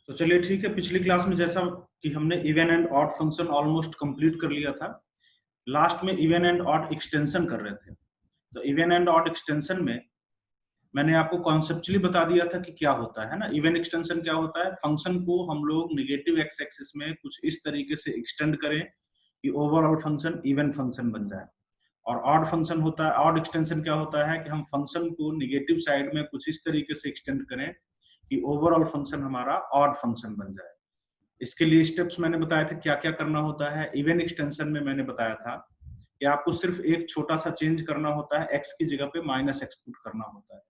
तो चलिए ठीक है, पिछली क्लास में जैसा कि हमने even and odd function almost complete कर लिया था। लास्ट में इवन एंड ऑड एक्सटेंशन कर रहे थे। तो इवन एंड ऑड एक्सटेंशन में मैंने आपको कॉन्सेप्चुअली बता दिया था कि क्या होता है ना। इवन एक्सटेंशन क्या होता है, फंक्शन को हम लोग नेगेटिव एक्स एक्सिस में कुछ इस तरीके से एक्सटेंड करें कि ओवरऑल फंक्शन इवन फंक्शन बन जाए। और ऑड फंक्शन होता है, ऑड एक्सटेंशन क्या होता है कि हम फंक्शन को नेगेटिव साइड में कुछ इस तरीके से एक्सटेंड करें कि ओवरऑल फंक्शन हमारा ऑड फंक्शन बन जाए। इसके लिए स्टेप्स मैंने बताए थे क्या क्या करना होता है। इवन एक्सटेंशन में मैंने बताया था कि आपको सिर्फ एक छोटा सा चेंज करना होता है, एक्स की जगह पे माइनस एक्स पुट करना होता है।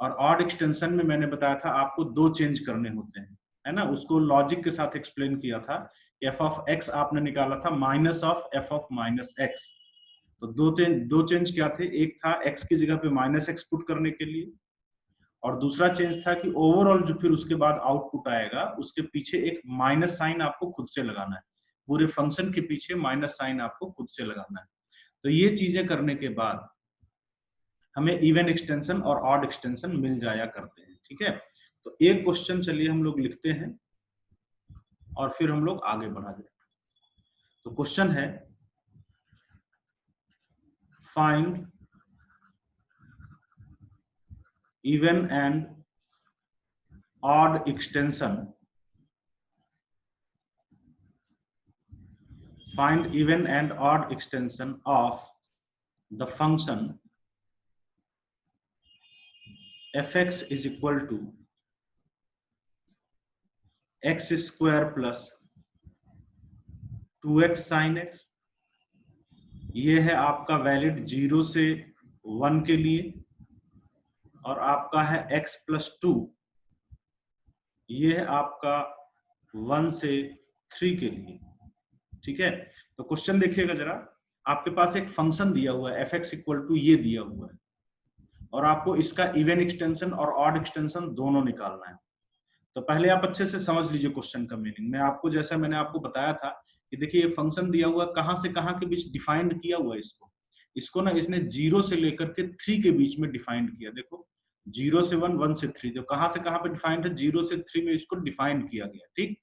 और ऑड एक्सटेंशन में मैंने बताया था आपको दो चेंज करने होते हैं, है ना। उसको लॉजिक के साथ एक्सप्लेन किया था। एफ ऑफ एक्स आपने निकाला था minus of F of minus x. तो दो चेंज क्या थे, एक था एक्स की जगह पे माइनस एक्स पुट करने के लिए, और दूसरा चेंज था कि ओवरऑल जो फिर उसके बाद आउटपुट आएगा उसके पीछे एक माइनस साइन आपको खुद से लगाना है। पूरे फंक्शन के पीछे माइनस साइन आपको खुद से लगाना है। तो ये चीजें करने के बाद हमें इवन एक्सटेंशन और ऑड एक्सटेंशन मिल जाया करते हैं। ठीक है, तो एक क्वेश्चन चलिए हम लोग लिखते हैं और फिर हम लोग आगे बढ़ा जाए। तो क्वेश्चन है, find even and odd extension, find even and odd extension of the function fx is equal to x square plus 2x sin x। ये है आपका वैलिड 0 से 1 के लिए, और आपका है x प्लस 2, ये है आपका 1 से 3 के लिए। ठीक है, तो क्वेश्चन देखिएगा जरा। आपके पास एक फंक्शन दिया हुआ है fx इक्वल टू ये दिया हुआ है, और आपको इसका इवन एक्सटेंशन और ऑड एक्सटेंशन दोनों निकालना है। तो पहले आप अच्छे से समझ लीजिए क्वेश्चन का मीनिंग। मैं आपको जैसा मैंने आपको बताया था कि देखिए ये फंक्शन दिया हुआ कहां से कहां के बीच डिफाइंड किया हुआ है। इसको ना इसने 0 से लेकर के 3 के बीच में डिफाइंड किया। देखो 0 से 1, 1 से 3, तो कहां से कहां पे डिफाइंड है, 0 से 3 में इसको डिफाइंड किया गया। ठीक,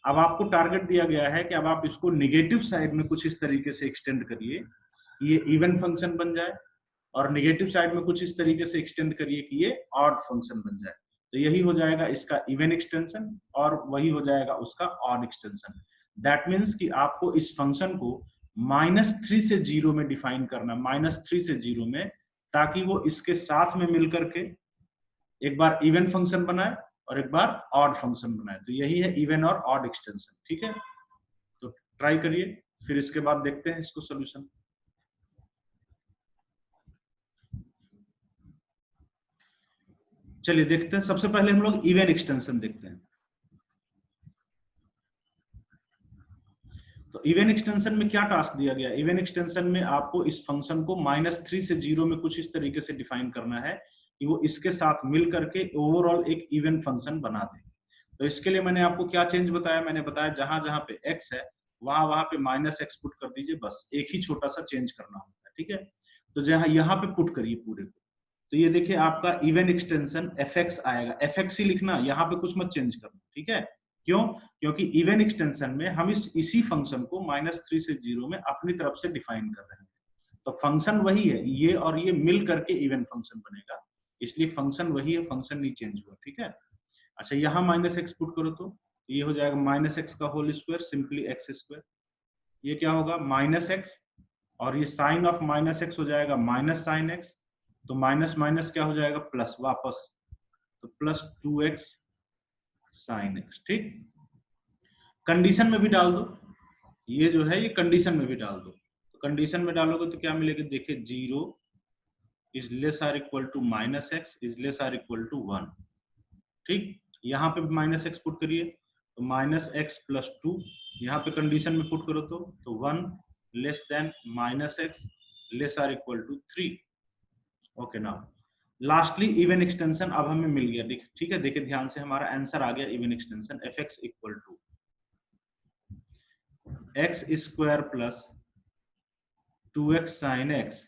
अब आपको टारगेट दिया गया है कि अब आप इसको नेगेटिव साइड में कुछ इस तरीके से एक्सटेंड करिए कि ये इवन फंक्शन बन जाए, और नेगेटिव साइड में कुछ इस तरीके से एक्सटेंड करिए कि ये ऑड फंक्शन बन जाए। तो यही हो जाएगा इसका इवन एक्सटेंशन, और वही हो जाएगा उसका ऑड एक्सटेंशन। दैट मीन्स कि आपको इस फंक्शन को -3 से 0 में डिफाइन करना, -3 से 0 में, ताकि वो इसके साथ में मिलकर के एक बार इवन फंक्शन बनाए और एक बार ऑड फंक्शन बनाए। तो यही है इवन और ऑड एक्सटेंशन। ठीक है, तो ट्राई करिए, फिर इसके बाद देखते हैं इसको सोल्यूशन। चलिए देखते हैं, सबसे पहले हम लोग इवन एक्सटेंशन देखते हैं। तो इवन एक्सटेंशन में क्या टास्क दिया गया, इवन एक्सटेंशन में आपको इस फंक्शन को -3 से 0 में कुछ इस तरीके से डिफाइन करना है कि वो इसके साथ मिल करके ओवरऑल एक इवन फंक्शन बना दे। तो इसके लिए मैंने आपको क्या चेंज बताया, मैंने बताया जहां जहां पे x है वहां वहां पे -x पुट कर दीजिए, बस एक ही छोटा सा चेंज करना होता है। ठीक है, तो जहां यहाँ पे पुट करिए पूरे को। तो ये देखिए आपका इवन एक्सटेंशन fx आएगा, fx ही लिखना, यहाँ पे कुछ मत चेंज करना। ठीक है, क्यों, क्योंकि इवन एक्सटेंशन में हम इसी फंक्शन को -3 से 0 में अपनी तरफ से डिफाइन कर रहे हैं। तो फंक्शन वही है, ये और ये मिल करके इवन फंक्शन बनेगा, इसलिए फंक्शन वही है, फंक्शन नहीं चेंज हुआ। ठीक है, अच्छा यहाँ -x पुट करो तो ये हो जाएगा -x का whole square, simply x square. ये क्या होगा -x, और ये साइन ऑफ -x हो जाएगा माइनस साइन x, तो माइनस माइनस क्या हो जाएगा प्लस वापस, तो प्लस 2x साइन x। ठीक, कंडीशन में भी डाल दो, ये जो है ये कंडीशन में भी डाल दो। तो कंडीशन में डालोगे तो क्या मिलेगा, देखिए 0 is less or equal to -x is less or equal to 1। ठीक, यहाँ पे -x पुट करिए तो -x प्लस 2, यहाँ पे कंडीशन में पुट करो तो 1 less than -x less or equal to 3। Okay, now lastly even extension अब हमें मिल गया। ठीक है, देखिए ध्यान से, हमारा आंसर आ गया even extension fx equal to x square plus 2x sine x।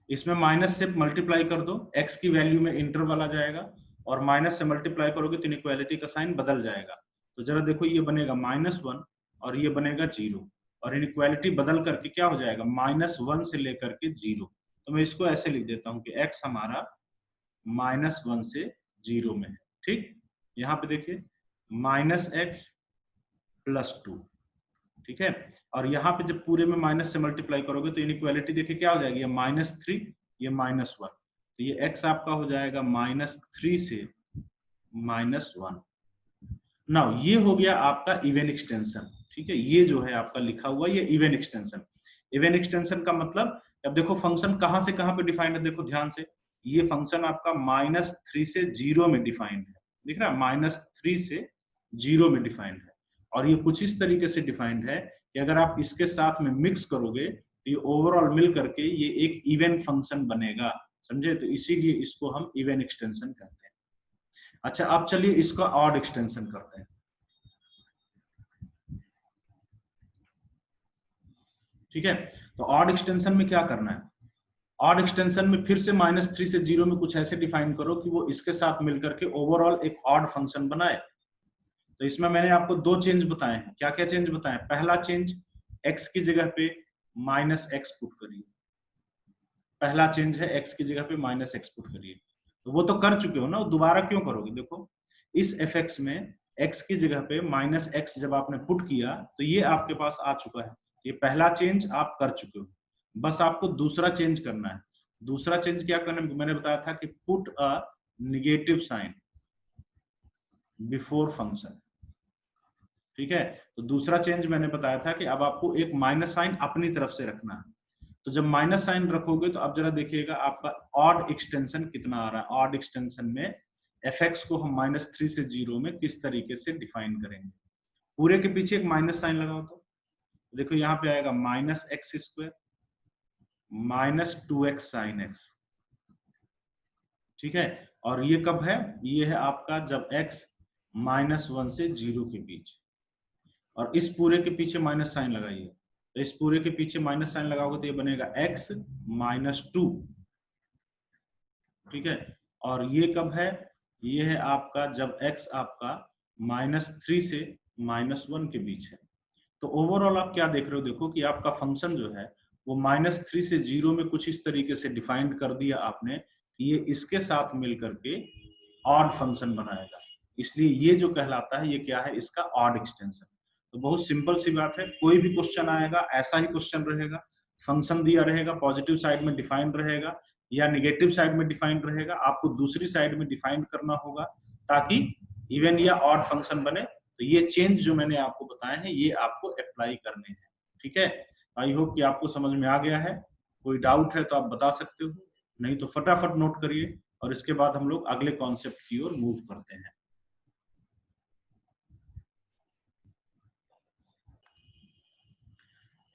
इसमें माइनस से मल्टीप्लाई कर दो, x की वैल्यू में इंटरवल आ जाएगा, और माइनस से मल्टीप्लाई करोगे तो इनइक्वालिटी का साइन बदल जाएगा। तो जरा देखो, ये बनेगा -1 और ये बनेगा 0, और इनइक्वालिटी बदल करके क्या हो जाएगा, -1 से लेकर के 0। तो मैं इसको ऐसे लिख देता हूँ कि x हमारा -1 से 0 में है। ठीक, यहाँ पे देखिए -x + 2, ठीक है। और यहाँ पे जब पूरे में माइनस से मल्टीप्लाई करोगे तो इनइक्वालिटी देखिए क्या हो जाएगी, ये -3, ये -1, तो ये x आपका हो जाएगा -3 से -1। नाउ ये हो गया आपका इवन एक्सटेंशन, ठीक है। ये जो है आपका लिखा हुआ ये इवन एक्सटेंशन। इवन एक्सटेंशन का मतलब, अब देखो फंक्शन कहां से कहां पे डिफाइंड है, देखो ध्यान से, ये फंक्शन आपका -3 से 0 में डिफाइंड है, दिख रहा है, -3 से 0 में डिफाइंड है। और ये कुछ इस तरीके से डिफाइंड है कि अगर आप इसके साथ में मिक्स करोगे तो ये ओवरऑल मिल करके ये एक इवन फंक्शन बनेगा, समझे। तो इसीलिए इसको हम इवन एक्सटेंशन कहते हैं। अच्छा, अब चलिए इसका ऑड एक्सटेंशन करते हैं, ठीक है। तो ऑड एक्सटेंशन में क्या करना है, ऑड एक्सटेंशन में फिर से -3 से 0 में कुछ ऐसे डिफाइन करो कि वो इसके साथ मिलकर के ओवरऑल एक ऑड फंक्शन बनाए। तो इसमें मैंने आपको 2 चेंज बताए हैं। क्या क्या चेंज बताए? पहला चेंज, x की जगह पे -x पुट करिए, पहला चेंज है x की जगह पे -x पुट करिए। तो वो तो कर चुके हो ना, दोबारा क्यों करोगे? देखो इस fx में x की जगह पे -x जब आपने पुट किया तो ये आपके पास आ चुका है, ये पहला चेंज आप कर चुके हो। बस आपको दूसरा चेंज करना है। दूसरा चेंज क्या करना है, मैंने बताया था कि put a negative sign before function, ठीक है। तो दूसरा चेंज मैंने बताया था कि अब आपको एक माइनस साइन अपनी तरफ से रखना है। तो जब माइनस साइन रखोगे तो अब जरा देखिएगा आपका ऑड एक्सटेंशन कितना आ रहा है। ऑड एक्सटेंशन में fx को हम -3 से 0 में किस तरीके से डिफाइन करेंगे, पूरे के पीछे एक माइनस साइन लगाओ तो देखो यहाँ पे आएगा -x² -2x sin x, ठीक है। और ये कब है, ये है आपका जब x -1 से 0 के बीच। और इस पूरे के पीछे माइनस साइन लगाइए, तो इस पूरे के पीछे माइनस साइन लगाओगे तो ये बनेगा x -2, ठीक है। और ये कब है, ये है आपका जब x आपका -3 से -1 के बीच है। तो ओवरऑल आप क्या देख रहे हो, देखो कि आपका फंक्शन जो है वो -3 से 0 में कुछ इस तरीके से डिफाइंड कर दिया आपने, ये इसके साथ मिल करके ऑड फंक्शन बनाएगा। इसलिए ये जो कहलाता है ये क्या है, इसका ऑड एक्सटेंशन। तो बहुत सिंपल सी बात है, कोई भी क्वेश्चन आएगा ऐसा ही क्वेश्चन रहेगा, फंक्शन दिया रहेगा, पॉजिटिव साइड में डिफाइंड रहेगा या निगेटिव साइड में डिफाइंड रहेगा, आपको दूसरी साइड में डिफाइंड करना होगा ताकि इवन या ऑड फंक्शन बने। तो ये चेंज जो मैंने आपको बताए हैं ये आपको अप्लाई करने हैं, ठीक है। आई होप कि आपको समझ में आ गया है। कोई डाउट है तो आप बता सकते हो, नहीं तो फटाफट नोट करिए और इसके बाद हम लोग अगले कॉन्सेप्ट की ओर मूव करते हैं।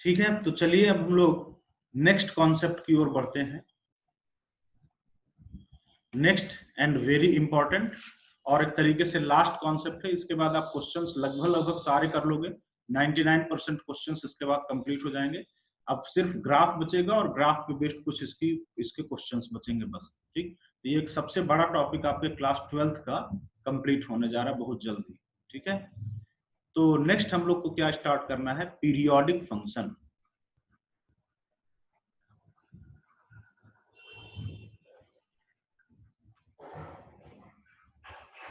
ठीक है, तो चलिए अब हम लोग नेक्स्ट कॉन्सेप्ट की ओर बढ़ते हैं। नेक्स्ट एंड वेरी इंपॉर्टेंट और एक तरीके से लास्ट कॉन्सेप्ट है, इसके बाद आप क्वेश्चंस लगभग सारे कर लोगे, 99% क्वेश्चंस इसके बाद कंप्लीट हो जाएंगे। अब सिर्फ ग्राफ बचेगा और ग्राफ पे बेस्ड कुछ इसके क्वेश्चंस बचेंगे बस, ठीक। तो ये एक सबसे बड़ा टॉपिक आपके क्लास 12th का कंप्लीट होने जा रहा है बहुत जल्दी, ठीक है। तो नेक्स्ट हम लोग को क्या स्टार्ट करना है, पीरियोडिक फंक्शन।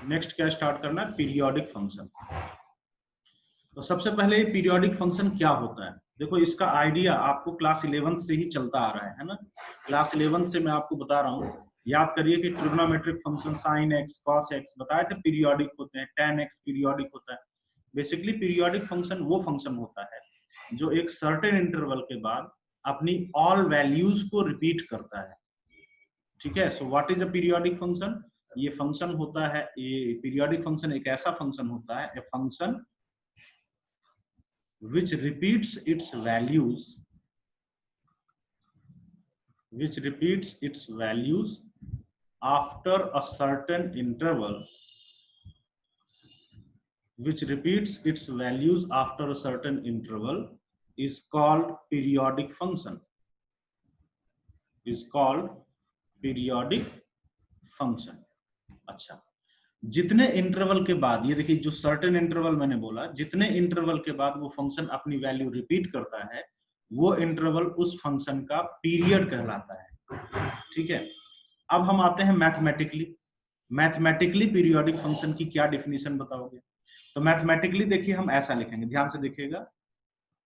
नेक्स्ट क्या स्टार्ट करना है, पीरियोडिक फंक्शन। तो सबसे पहले पीरियोडिक फंक्शन क्या होता है, देखो इसका आइडिया आपको क्लास 11th से ही चलता आ रहा है ना। क्लास 11th से मैं आपको बता रहा हूँ, याद करिए कि trigonometric function sin x cos x बताए थे पीरियोडिक होते हैं, tan x पीरियोडिक होता है। बेसिकली पीरियोडिक फंक्शन वो फंक्शन होता है जो एक सर्टेन इंटरवल के बाद अपनी ऑल वैल्यूज को रिपीट करता है, ठीक है। So what is a periodic function, ये फंक्शन होता है, ये पीरियोडिक फंक्शन एक ऐसा फंक्शन होता है, a function which repeats its values after a certain interval, is called periodic function, अच्छा, जितने इंटरवल के बाद, ये देखिए जो सर्टेन इंटरवल मैंने बोला, जितने इंटरवल के बाद वो फंक्शन अपनी वैल्यू रिपीट करता है, वो इंटरवल उस फंक्शन का पीरियड कहलाता है। ठीक है, अब हम आते हैं मैथमेटिकली। मैथमेटिकली पीरियोडिक फंक्शन की क्या डिफिनीशन बताओगे? तो मैथमेटिकली देखिए हम ऐसा लिखेंगे, ध्यान से देखिएगा,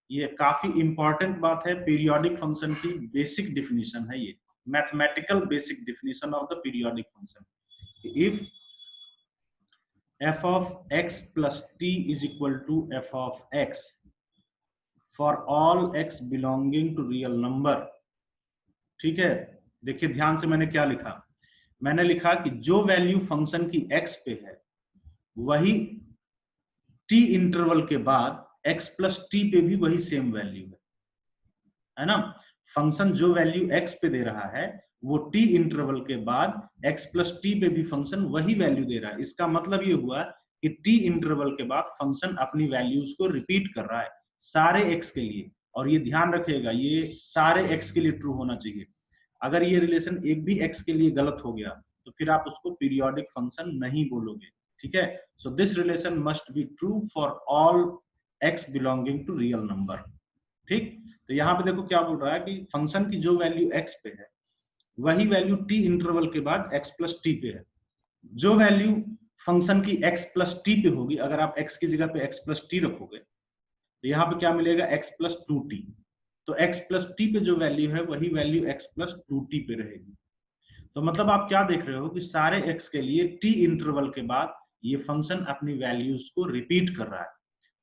ये काफी इंपॉर्टेंट बात है। पीरियोडिक फंक्शन की बेसिक डिफिनीशन है ये, mathematical basic definition of the periodic function. If f of x plus t is equal to f of x for all x belonging to real number। ठीक है, देखिए ध्यान से मैंने क्या लिखा, मैंने लिखा कि जो वैल्यू फंक्शन की x पे है वही t इंटरवल के बाद x प्लस टी पे भी वही सेम वैल्यू है ना। फंक्शन जो वैल्यू x पे दे रहा है वो t इंटरवल के बाद x प्लस टी पे भी फंक्शन वही वैल्यू दे रहा है। इसका मतलब ये हुआ कि t इंटरवल के बाद फंक्शन अपनी वैल्यूज को रिपीट कर रहा है सारे x के लिए। और ये ध्यान रखिएगा, ये सारे x के लिए ट्रू होना चाहिए। अगर ये रिलेशन एक भी x के लिए गलत हो गया तो फिर आप उसको पीरियोडिक फंक्शन नहीं बोलोगे। ठीक है, so this relation must be true for all x belonging to real number. ठीक, तो यहाँ पे देखो क्या बोल रहा है कि फंक्शन की जो वैल्यू x पे है वही वैल्यू t इंटरवल के बाद x प्लस टी पे है। जो वैल्यू फंक्शन की x प्लस टी पे होगी, अगर आप x की जगह पे x प्लस टी रखोगे तो यहाँ पे क्या मिलेगा, x प्लस टू टी। तो x प्लस टी पे जो वैल्यू है वही value x plus two T पे रहेगी। तो मतलब आप क्या देख रहे हो कि सारे x के लिए t इंटरवल के बाद ये फंक्शन अपनी वैल्यूज को रिपीट कर रहा है।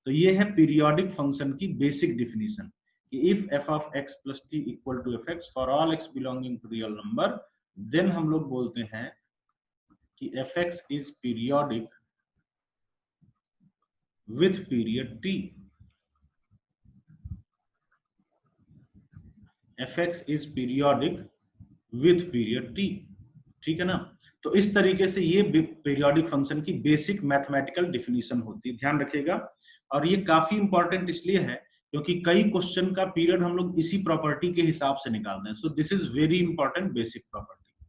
तो ये है पीरियोडिक फंक्शन की बेसिक डिफिनीशन कि if f of x plus t equal to fx for all x belonging to real number, then हम लोग बोलते हैं कि fx is periodic with period t। fx is periodic with period t। ठीक है ना। तो इस तरीके से ये पीरियोडिक फंक्शन की बेसिक मैथमेटिकल डिफिनीशन होती है, ध्यान रखिएगा। और ये काफी इंपॉर्टेंट इसलिए है क्योंकि कई क्वेश्चन का पीरियड हम लोग इसी प्रॉपर्टी के हिसाब से निकालते हैं। So this is very important basic property.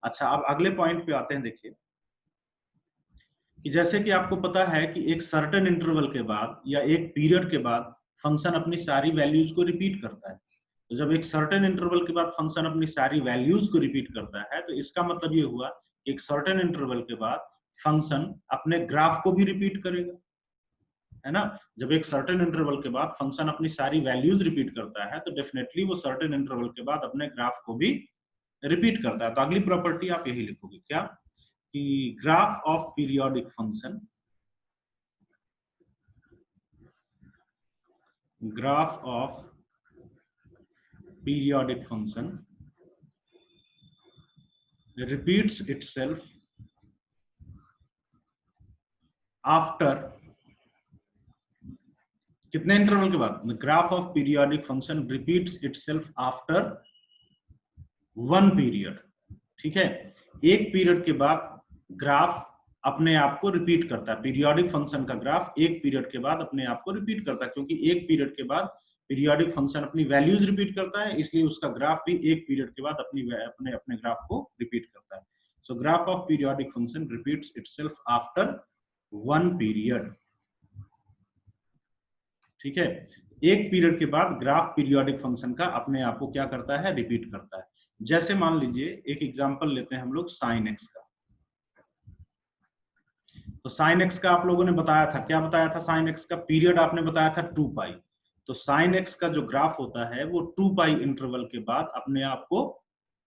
अच्छा, अब अगले पॉइंट पे आते हैं। देखिए कि जैसे कि आपको पता है कि एक सर्टेन इंटरवल के बाद या एक पीरियड के बाद फंक्शन अपनी सारी वैल्यूज को रिपीट करता है। तो जब एक सर्टेन इंटरवल के बाद फंक्शन अपनी सारी वैल्यूज को रिपीट करता है तो इसका मतलब ये हुआ एक सर्टेन इंटरवल के बाद फंक्शन अपने ग्राफ को भी रिपीट करेगा, है ना। जब एक सर्टेन इंटरवल के बाद फंक्शन अपनी सारी वैल्यूज रिपीट करता है तो डेफिनेटली वो सर्टेन इंटरवल के बाद अपने ग्राफ को भी रिपीट करता है। तो अगली प्रॉपर्टी आप यही लिखोगे, क्या कि graph of periodic function, graph of periodic function repeats itself after कितने इंटरवल के बाद, graph of periodic function repeats itself after one period. ठीक है, एक पीरियड के बाद ग्राफ अपने आप को रिपीट करता है। पीरियोडिक फंक्शन का ग्राफ एक पीरियड के बाद अपने आप को रिपीट करता है, क्योंकि एक पीरियड के बाद पीरियोडिक फंक्शन अपनी वैल्यूज रिपीट करता है, इसलिए उसका ग्राफ भी एक पीरियड के बाद अपने अपने ग्राफ को रिपीट करता है। सो graph of periodic function repeats itself after one period. ठीक है, एक पीरियड के बाद ग्राफ पीरियोडिक फंक्शन का अपने आप को क्या करता है, रिपीट करता है। जैसे मान लीजिए एक एग्जांपल लेते हैं हम लोग साइन एक्स का। तो साइन एक्स का आप लोगों ने बताया था, क्या बताया था, साइन एक्स का पीरियड आपने बताया था 2 पाई। तो साइन एक्स का जो ग्राफ होता है वो 2 पाई इंटरवल के बाद अपने आप को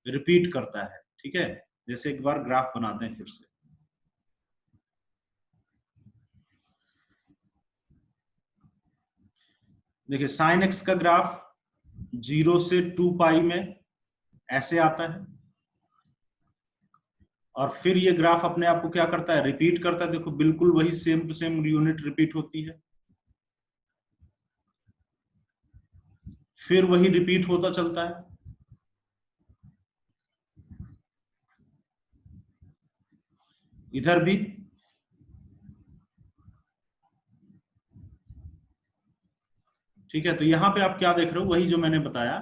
रिपीट करता है। ठीक है, जैसे एक बार ग्राफ बनाते हैं फिर से। देखिए साइन एक्स का ग्राफ 0 से 2 पाई में ऐसे आता है और फिर ये ग्राफ अपने आप को क्या करता है, रिपीट करता है। देखो बिल्कुल वही same to same unit repeat होती है, फिर वही रिपीट होता चलता है। इधर भी ठीक है। तो यहाँ पे आप क्या देख रहे हो, वही जो मैंने बताया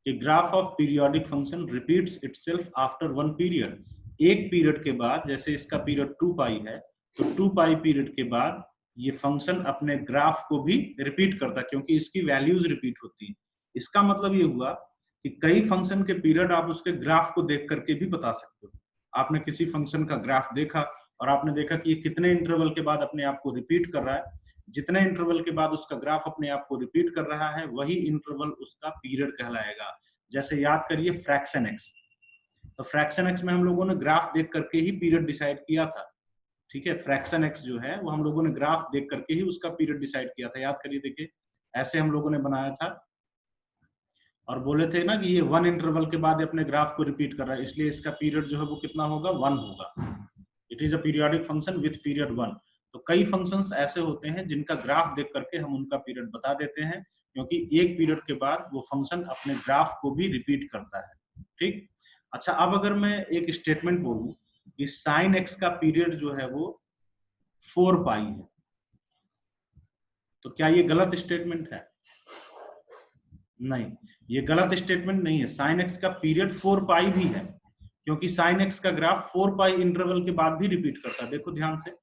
कि graph of periodic function repeats itself after one period. एक पीरियड के बाद, जैसे इसका पीरियड 2 पाई है, तो 2 पाई पीरियड के बाद ये फंक्शन अपने ग्राफ को भी रिपीट करता है, क्योंकि इसकी वैल्यूज रिपीट होती है। इसका मतलब ये हुआ कि कई फंक्शन के पीरियड आप उसके ग्राफ को देख करके भी बता सकते हो। आपने किसी फंक्शन का ग्राफ देखा और आपने देखा कि ये कितने इंटरवल के बाद अपने आप को रिपीट कर रहा है, जितने इंटरवल के बाद उसका ग्राफ अपने आप को रिपीट कर रहा है वही इंटरवल उसका पीरियड कहलाएगा। जैसे याद करिए फ्रैक्शन एक्स, तो फ्रैक्शन एक्स में हम लोगों ने ग्राफ देख करके ही पीरियड डिसाइड किया था। ठीक है, फ्रैक्शन एक्स जो है वो हम लोगों ने ग्राफ देख करके ही उसका पीरियड डिसाइड किया था। याद करिए, देखिए ऐसे हम लोगों ने बनाया था और बोले थे ना कि ये 1 इंटरवल के बाद अपने ग्राफ को रिपीट कर रहा है, इसलिए इसका पीरियड जो है वो कितना होगा, 1 होगा। It is a periodic function with period 1। तो कई फंक्शंस ऐसे होते हैं जिनका ग्राफ देख करके हम उनका पीरियड बता देते हैं, क्योंकि एक पीरियड के बाद वो फंक्शन अपने ग्राफ को भी रिपीट करता है। ठीक, अच्छा अब अगर मैं एक स्टेटमेंट बोलूं कि साइन एक्स का पीरियड जो है वो 4 पाई है, तो क्या ये गलत स्टेटमेंट है? नहीं, ये गलत स्टेटमेंट नहीं है। साइन एक्स का पीरियड 4 पाई भी है, क्योंकि साइन एक्स का ग्राफ 4 पाई इंटरवल के बाद भी रिपीट करता है। देखो ध्यान से,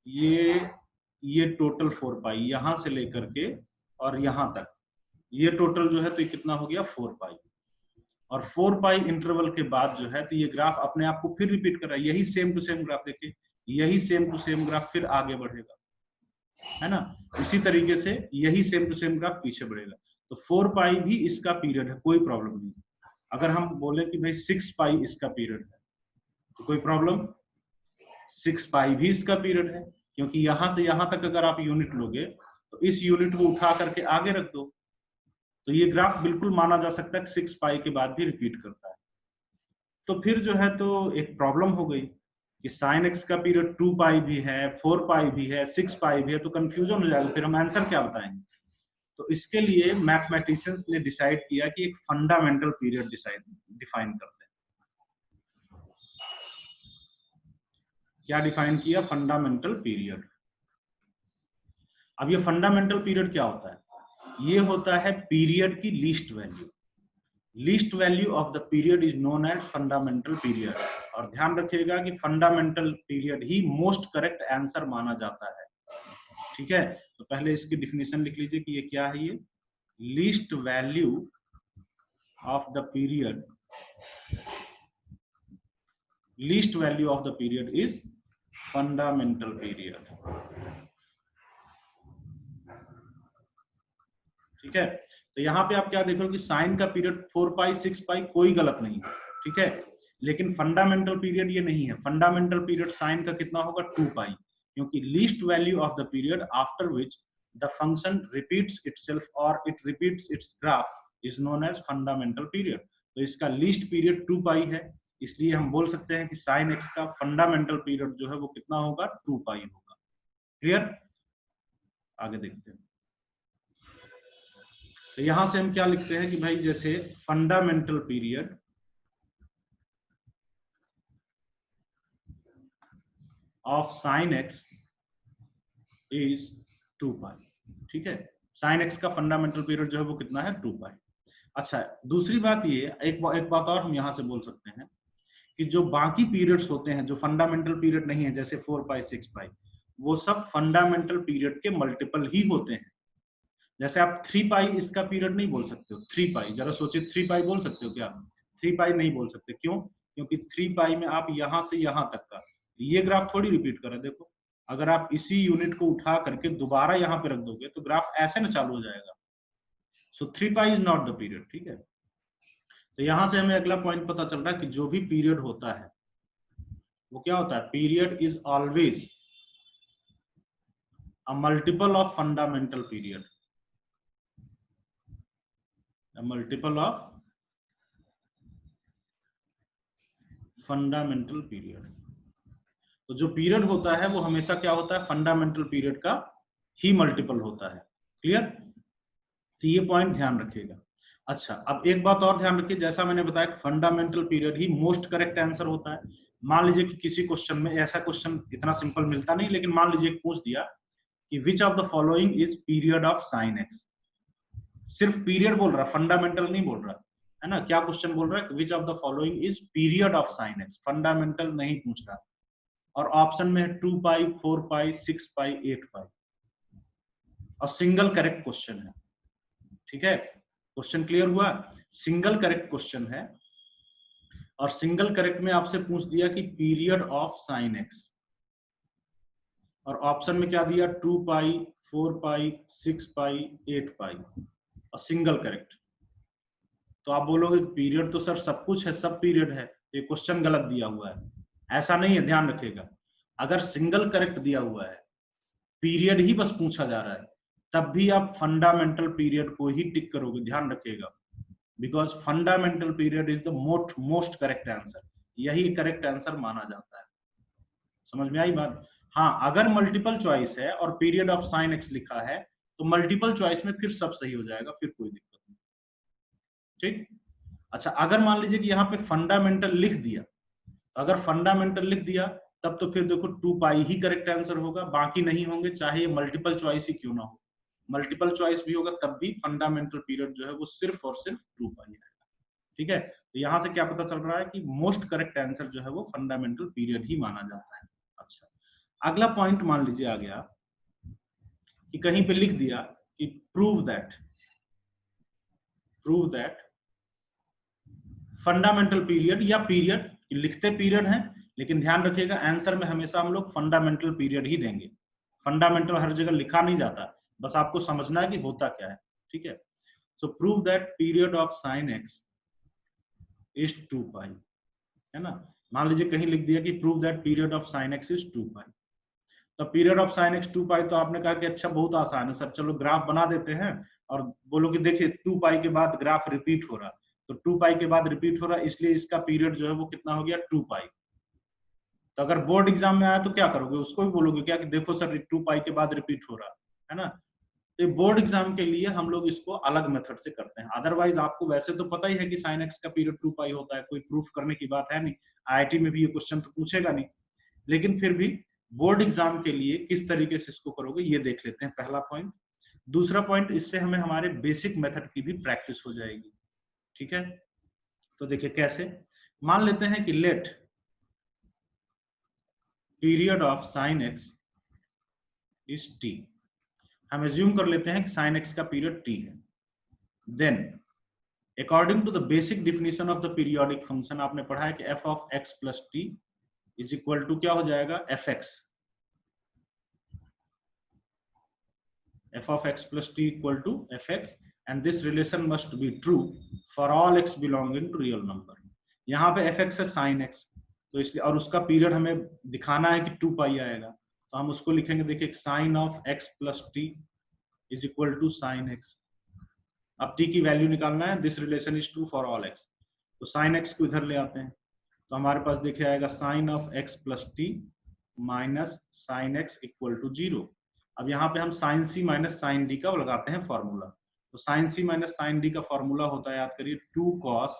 ये टोटल 4 पाई यहां से लेकर के और यहां तक, ये टोटल जो है तो ये कितना हो गया, 4 पाई। और 4 पाई इंटरवल के बाद जो है तो ये ग्राफ अपने आप को फिर रिपीट कर रहा है। यही सेम टू सेम ग्राफ देखिए, यही सेम टू सेम ग्राफ फिर आगे बढ़ेगा, है ना। इसी तरीके से यही सेम टू सेम ग्राफ पीछे बढ़ेगा। तो 4 पाई भी इसका पीरियड है, कोई प्रॉब्लम नहीं। अगर हम बोले कि भाई 6 पाई इसका पीरियड है, तो कोई प्रॉब्लम, 6 पाई भी इसका पीरियड है, क्योंकि यहां से यहां तक अगर आप यूनिट लोगे तो इस यूनिट को उठा करके आगे रख दो, तो ये ग्राफ बिल्कुल माना जा सकता है कि 6 पाई के बाद भी रिपीट करता है। तो फिर जो है तो एक प्रॉब्लम हो गई कि साइन एक्स का पीरियड 2 पाई भी है, 4 पाई भी है, 6 पाई भी है, तो कंफ्यूजन हो जाएगा, फिर हम आंसर क्या बताएंगे। तो इसके लिए मैथमेटिशियंस ने डिसाइड किया कि एक फंडामेंटल पीरियड डिफाइन करते हैं। क्या डिफाइन किया? Fundamental period. अब ये फंडामेंटल पीरियड क्या होता है? ये होता है पीरियड की least value. Least value of the period is known as fundamental period. और ध्यान रखिएगा कि फंडामेंटल पीरियड ही मोस्ट करेक्ट आंसर माना जाता है। ठीक है, तो पहले इसकी डिफिनेशन लिख लीजिए कि ये क्या है। ये least value of the period, least value of the period is fundamental period. ठीक है, तो यहाँ पे आप क्या देखो कि साइन का पीरियड 4 पाई 6 पाई कोई गलत नहीं है। ठीक है, लेकिन फंडामेंटल पीरियड ये नहीं है। फंडामेंटल पीरियड साइन का कितना होगा, 2 पाई, क्योंकि least value of the period after which the function repeats itself और it repeats its graph is known as fundamental period. तो इसका लीस्ट पीरियड 2 पाई है, इसलिए हम बोल सकते हैं कि साइन एक्स का फंडामेंटल पीरियड जो है वो कितना होगा, 2 पाई होगा। क्लियर? आगे देखते हैं। तो यहां से हम क्या लिखते हैं कि भाई जैसे fundamental period of sine X is 2 पाई। ठीक है, साइन एक्स का फंडामेंटल पीरियड जो है वो कितना है, 2 पाई। अच्छा, दूसरी बात ये, एक बात और हम यहां से बोल सकते हैं कि जो बाकी पीरियड्स होते हैं जो फंडामेंटल पीरियड नहीं है, जैसे 4 पाई 6 पाई, वो सब फंडामेंटल पीरियड के मल्टीपल ही होते हैं। जैसे आप 3 पाई इसका पीरियड नहीं बोल सकते हो। 3 पाई, जरा सोचिए, 3 पाई बोल सकते हो क्या? 3 पाई नहीं बोल सकते। क्यों? क्योंकि 3 पाई में आप यहां से यहां तक का ये ग्राफ थोड़ी रिपीट कर रहे। देखो, अगर आप इसी यूनिट को उठा करके दोबारा यहाँ पे रख दोगे तो ग्राफ ऐसे ना चालू हो जाएगा। सो 3 pi is not the period. ठीक है, तो यहां से हमें अगला पॉइंट पता चल रहा है कि जो भी पीरियड होता है वो क्या होता है, period is always a multiple of fundamental period, a multiple of fundamental period. तो जो पीरियड होता है वो हमेशा क्या होता है, फंडामेंटल पीरियड का ही मल्टीपल होता है। क्लियर? तो ये पॉइंट ध्यान रखिएगा। अच्छा, अब एक बात और ध्यान रखिए, जैसा मैंने बताया फंडामेंटल पीरियड ही मोस्ट करेक्ट आंसर होता है। मान लीजिए कि किसी क्वेश्चन में, ऐसा क्वेश्चन इतना सिंपल मिलता नहीं, लेकिन मान लीजिए पूछ दिया कि which of the following is period of sine x. सिर्फ पीरियड बोल रहा, फंडामेंटल नहीं बोल रहा, है ना। क्या क्वेश्चन बोल रहा है, which of the following is period of sine x, fundamental नहीं पूछ रहा। और ऑप्शन में है 2 पाई, 4 पाई, 6 पाई, 8 पाई, और सिंगल करेक्ट क्वेश्चन है। ठीक है, क्वेश्चन क्लियर हुआ? सिंगल करेक्ट क्वेश्चन है, और सिंगल करेक्ट में आपसे पूछ दिया कि पीरियड ऑफ साइन एक्स, और ऑप्शन में क्या दिया? 2 पाई, 4 पाई, 6 पाई, 8 पाई, और सिंगल करेक्ट। तो आप बोलोगे पीरियड तो सर सब कुछ है, सब पीरियड है, ये क्वेश्चन गलत दिया हुआ है। ऐसा नहीं है, ध्यान रखिएगा। अगर सिंगल करेक्ट दिया हुआ है, पीरियड ही बस पूछा जा रहा है, तब भी आप फंडामेंटल पीरियड को ही टिक करोगे, ध्यान रखिएगा, because fundamental period is the most correct answer, यही करेक्ट आंसर माना जाता है। समझ में आई बात? हाँ, अगर मल्टीपल चॉइस है और पीरियड ऑफ साइन एक्स लिखा है, तो मल्टीपल चॉइस में फिर सब सही हो जाएगा, फिर कोई दिक्कत नहीं। ठीक, अच्छा, अगर मान लीजिए कि यहाँ पे फंडामेंटल लिख दिया, अगर फंडामेंटल लिख दिया तब तो फिर देखो 2 पाई ही करेक्ट आंसर होगा, बाकी नहीं होंगे, चाहे ये मल्टीपल चॉइस ही क्यों ना हो। मल्टीपल चॉइस भी होगा तब भी फंडामेंटल पीरियड जो है वो सिर्फ और सिर्फ 2 पाई है। ठीक है, तो यहां से क्या पता चल रहा है कि मोस्ट करेक्ट आंसर जो है वो फंडामेंटल पीरियड ही माना जाता है। अच्छा, अगला पॉइंट मान लीजिए आ गया कि कहीं पे लिख दिया कि प्रूव दैट फंडामेंटल पीरियड, या पीरियड, लिखते पीरियड है, लेकिन ध्यान रखिएगा आंसर में हमेशा हम लोग फंडामेंटल पीरियड ही देंगे। फंडामेंटल हर जगह लिखा नहीं जाता, बस आपको समझना है कि होता क्या है। ठीक है, सो prove that period of sine X is 2 पाई, है ना। मान लीजिए कहीं लिख दिया कि prove that period of sine X is 2 पाई, तो पीरियड ऑफ साइन एक्स 2 पाई, तो आपने कहा कि अच्छा बहुत आसान है सर, चलो ग्राफ बना देते हैं और बोलो कि देखिए 2 पाई के बाद ग्राफ रिपीट हो रहा, तो 2 पाई के बाद रिपीट हो रहा, इसलिए इसका पीरियड जो है वो कितना हो गया? 2 पाई। तो अगर बोर्ड एग्जाम में आया तो क्या करोगे? उसको भी बोलोगे क्या कि देखो सर 2 पाई के बाद रिपीट हो रहा है ना। तो बोर्ड एग्जाम के लिए हम लोग इसको अलग मेथड से करते हैं, अदरवाइज आपको वैसे तो पता ही है कि साइन एक्स का पीरियड 2 पाई होता है, कोई प्रूफ करने की बात है नहीं, आईआईटी में भी ये क्वेश्चन तो पूछेगा नहीं, लेकिन फिर भी बोर्ड एग्जाम के लिए किस तरीके से इसको करोगे ये देख लेते हैं, पहला पॉइंट। दूसरा पॉइंट, इससे हमें हमारे बेसिक मेथड की भी प्रैक्टिस हो जाएगी। ठीक है, तो देखिए कैसे, मान लेते हैं कि let period of sine X is T, हम एज्यूम कर लेते हैं कि साइन एक्स का पीरियड टी है। Then according to the basic definition of the periodic function, आपने पढ़ा है कि F of X plus T is equal to क्या हो जाएगा? F X, f of x plus t equal to fx, and this relation must be true for all x belonging to real number। यहाँ पे fx है sin x, तो इसलिए, और उसका पीरियड हमें दिखाना है कि 2 पाई आएगा, तो हम उसको लिखेंगे, देखिए sin of x plus t is equal to sin x। अब t की वैल्यू निकालना है, this relation is true for all x, तो sin x को इधर ले आते हैं, तो हमारे पास देखिए आएगा sin of x plus t minus sin x equal to 0। अब यहाँ पे हम sine C minus sine D का लगाते हैं फॉर्मूला, तो sine C minus sine D का फॉर्मूला होता है, याद करिए, 2 cos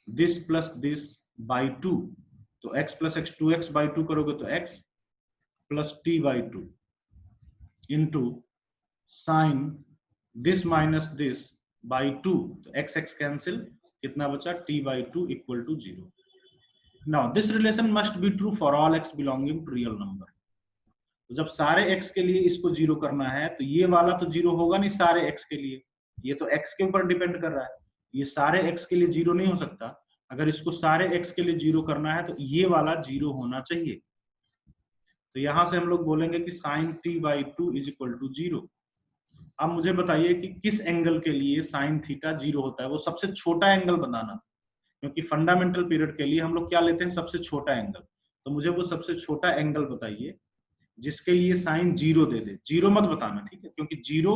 this plus this by 2, तो x plus x 2x by 2 करोगे तो x plus T by 2 into sine this minus this by 2, तो x x कैंसिल, कितना बचा? t by 2 equal to 0। Now this relation must be true for all x belonging to real number. तो जब सारे x के लिए इसको 0 करना है, तो ये वाला तो 0 होगा नहीं सारे x के लिए, ये तो x के ऊपर डिपेंड कर रहा है, ये सारे x के लिए 0 नहीं हो सकता। अगर इसको सारे x के लिए 0 करना है तो ये वाला 0 होना चाहिए, तो यहां से हम लोग बोलेंगे कि sin t by 2 is equal to 0। अब मुझे बताइए कि किस एंगल के लिए sin थीटा 0 होता है, वो सबसे छोटा एंगल बनाना, क्योंकि फंडामेंटल पीरियड के लिए हम लोग क्या लेते हैं? सबसे छोटा एंगल, तो मुझे वो सबसे छोटा एंगल बताइए जिसके लिए साइन 0 दे दे। 0 मत बताना, ठीक है, क्योंकि 0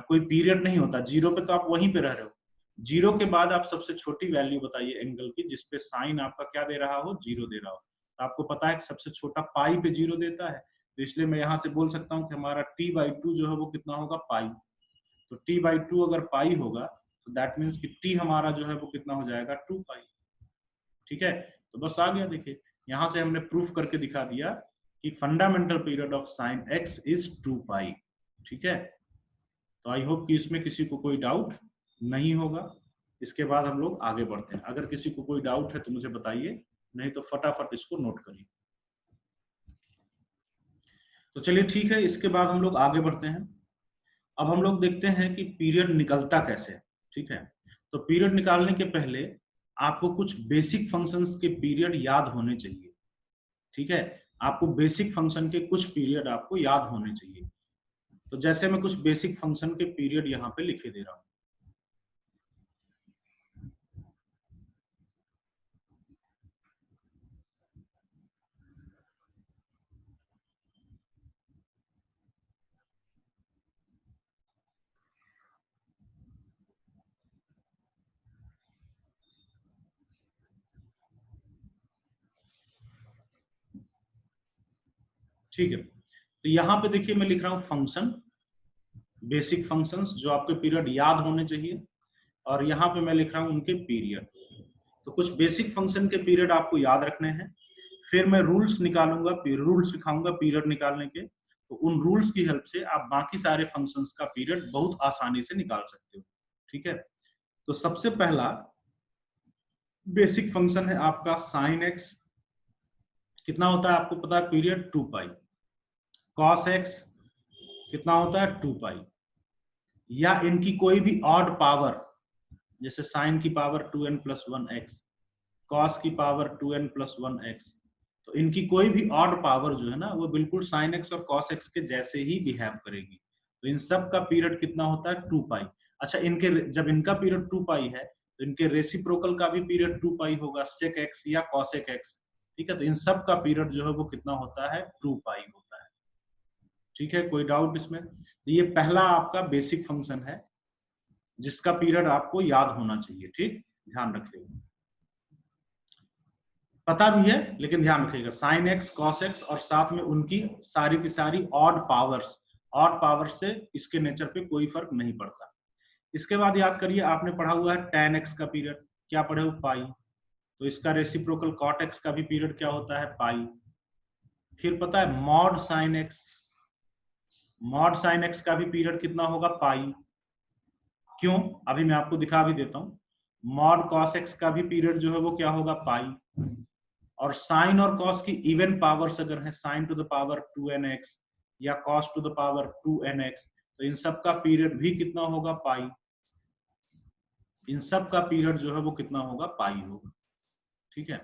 कोई पीरियड नहीं होता, 0 पे तो आप वहीं पे रह रहे हो। 0 के बाद आप सबसे छोटी वैल्यू बताइए एंगल की जिसपे साइन आपका क्या दे रहा हो? 0 दे रहा हो। तो आपको पता है कि सबसे छोटा पाई पे 0 देता है, तो इसलिए मैं यहाँ से बोल सकता हूँ कि हमारा t बाई 2 जो है वो कितना होगा? पाई। तो t बाई 2 अगर पाई होगा तो दैट मीन्स कि t हमारा जो है वो कितना हो जाएगा? 2 पाई। ठीक है, तो बस आ गया, देखिए यहाँ से हमने प्रूफ करके दिखा दिया कि fundamental period of sign x is 2 पाई। ठीक है, तो आई होप कि इसमें किसी को कोई डाउट नहीं होगा। इसके बाद हम लोग आगे बढ़ते हैं, अगर किसी को कोई डाउट है तो मुझे बताइए, नहीं तो फटाफट इसको नोट करिए। तो चलिए ठीक है, इसके बाद हम लोग आगे बढ़ते हैं। अब हम लोग देखते हैं कि पीरियड निकलता कैसे है। ठीक है, तो पीरियड निकालने के पहले आपको कुछ बेसिक फंक्शंस के पीरियड याद होने चाहिए। ठीक है, आपको बेसिक फंक्शन के कुछ पीरियड आपको याद होने चाहिए। तो जैसे मैं कुछ बेसिक फंक्शन के पीरियड यहाँ पे लिखे दे रहा हूँ। ठीक है, तो यहाँ पे देखिए मैं लिख रहा हूँ फंक्शन, बेसिक फंक्शंस जो आपके पीरियड याद होने चाहिए, और यहाँ पे मैं लिख रहा हूँ उनके पीरियड। तो कुछ बेसिक फंक्शन के पीरियड आपको याद रखने हैं, फिर मैं रूल्स निकालूंगा, रूल्स सिखाऊंगा पीरियड निकालने के। तो उन रूल्स की हेल्प से आप बाकी सारे फंक्शंस का पीरियड बहुत आसानी से निकाल सकते हो। ठीक है, तो सबसे पहला बेसिक फंक्शन है आपका साइन एक्स। कितना होता है आपको पता है पीरियड 2 पाई। कॉस एक्स कितना होता है 2 पाई, या इनकी कोई भी ऑड पावर, जैसे साइन की power 2n plus 1x, cos की पावर 2n प्लस 1x, तो इनकी कोई भी ऑड पावर जो है ना वो बिल्कुल साइन एक्स और कॉस एक्स के जैसे ही बिहेव करेगी। तो इन सब का पीरियड कितना होता है 2 पाई। अच्छा, इनके जब इनका पीरियड 2 पाई है तो इनके रेसिप्रोकल का भी पीरियड 2 पाई होगा, सेक एक्स या कॉसेक एक्स। ठीक है, तो इन सब का पीरियड जो है वो कितना होता है 2 पाई होता है। ठीक है, कोई डाउट इसमें? तो ये पहला आपका बेसिक फंक्शन है जिसका पीरियड आपको याद होना चाहिए। ठीक, ध्यान रखिएगा, पता भी है लेकिन ध्यान रखिएगा, साइन एक्स कॉस एक्स और साथ में उनकी सारी की सारी ऑड पावर्स। ऑड पावर से इसके नेचर पे कोई फर्क नहीं पड़ता। इसके बाद याद करिए, आपने पढ़ा हुआ है tan x का पीरियड, क्या पढ़े हो पाई। तो इसका रेसिप्रोकल cot x का भी पीरियड क्या होता है पाई। फिर पता है mod sine x, mod sine X का भी पीरियड कितना होगा पाई। क्यों, अभी मैं आपको दिखा भी देता हूं। मॉड कॉस एक्स का भी पीरियड जो है वो क्या होगा पाई। और साइन और कॉस की इवन पावर्स अगर है, sign to the power 2nx या cos two the power 2nx, तो इन सब का पीरियड भी कितना होगा पाई। इन सब का पीरियड जो है वो कितना होगा पाई होगा। ठीक है,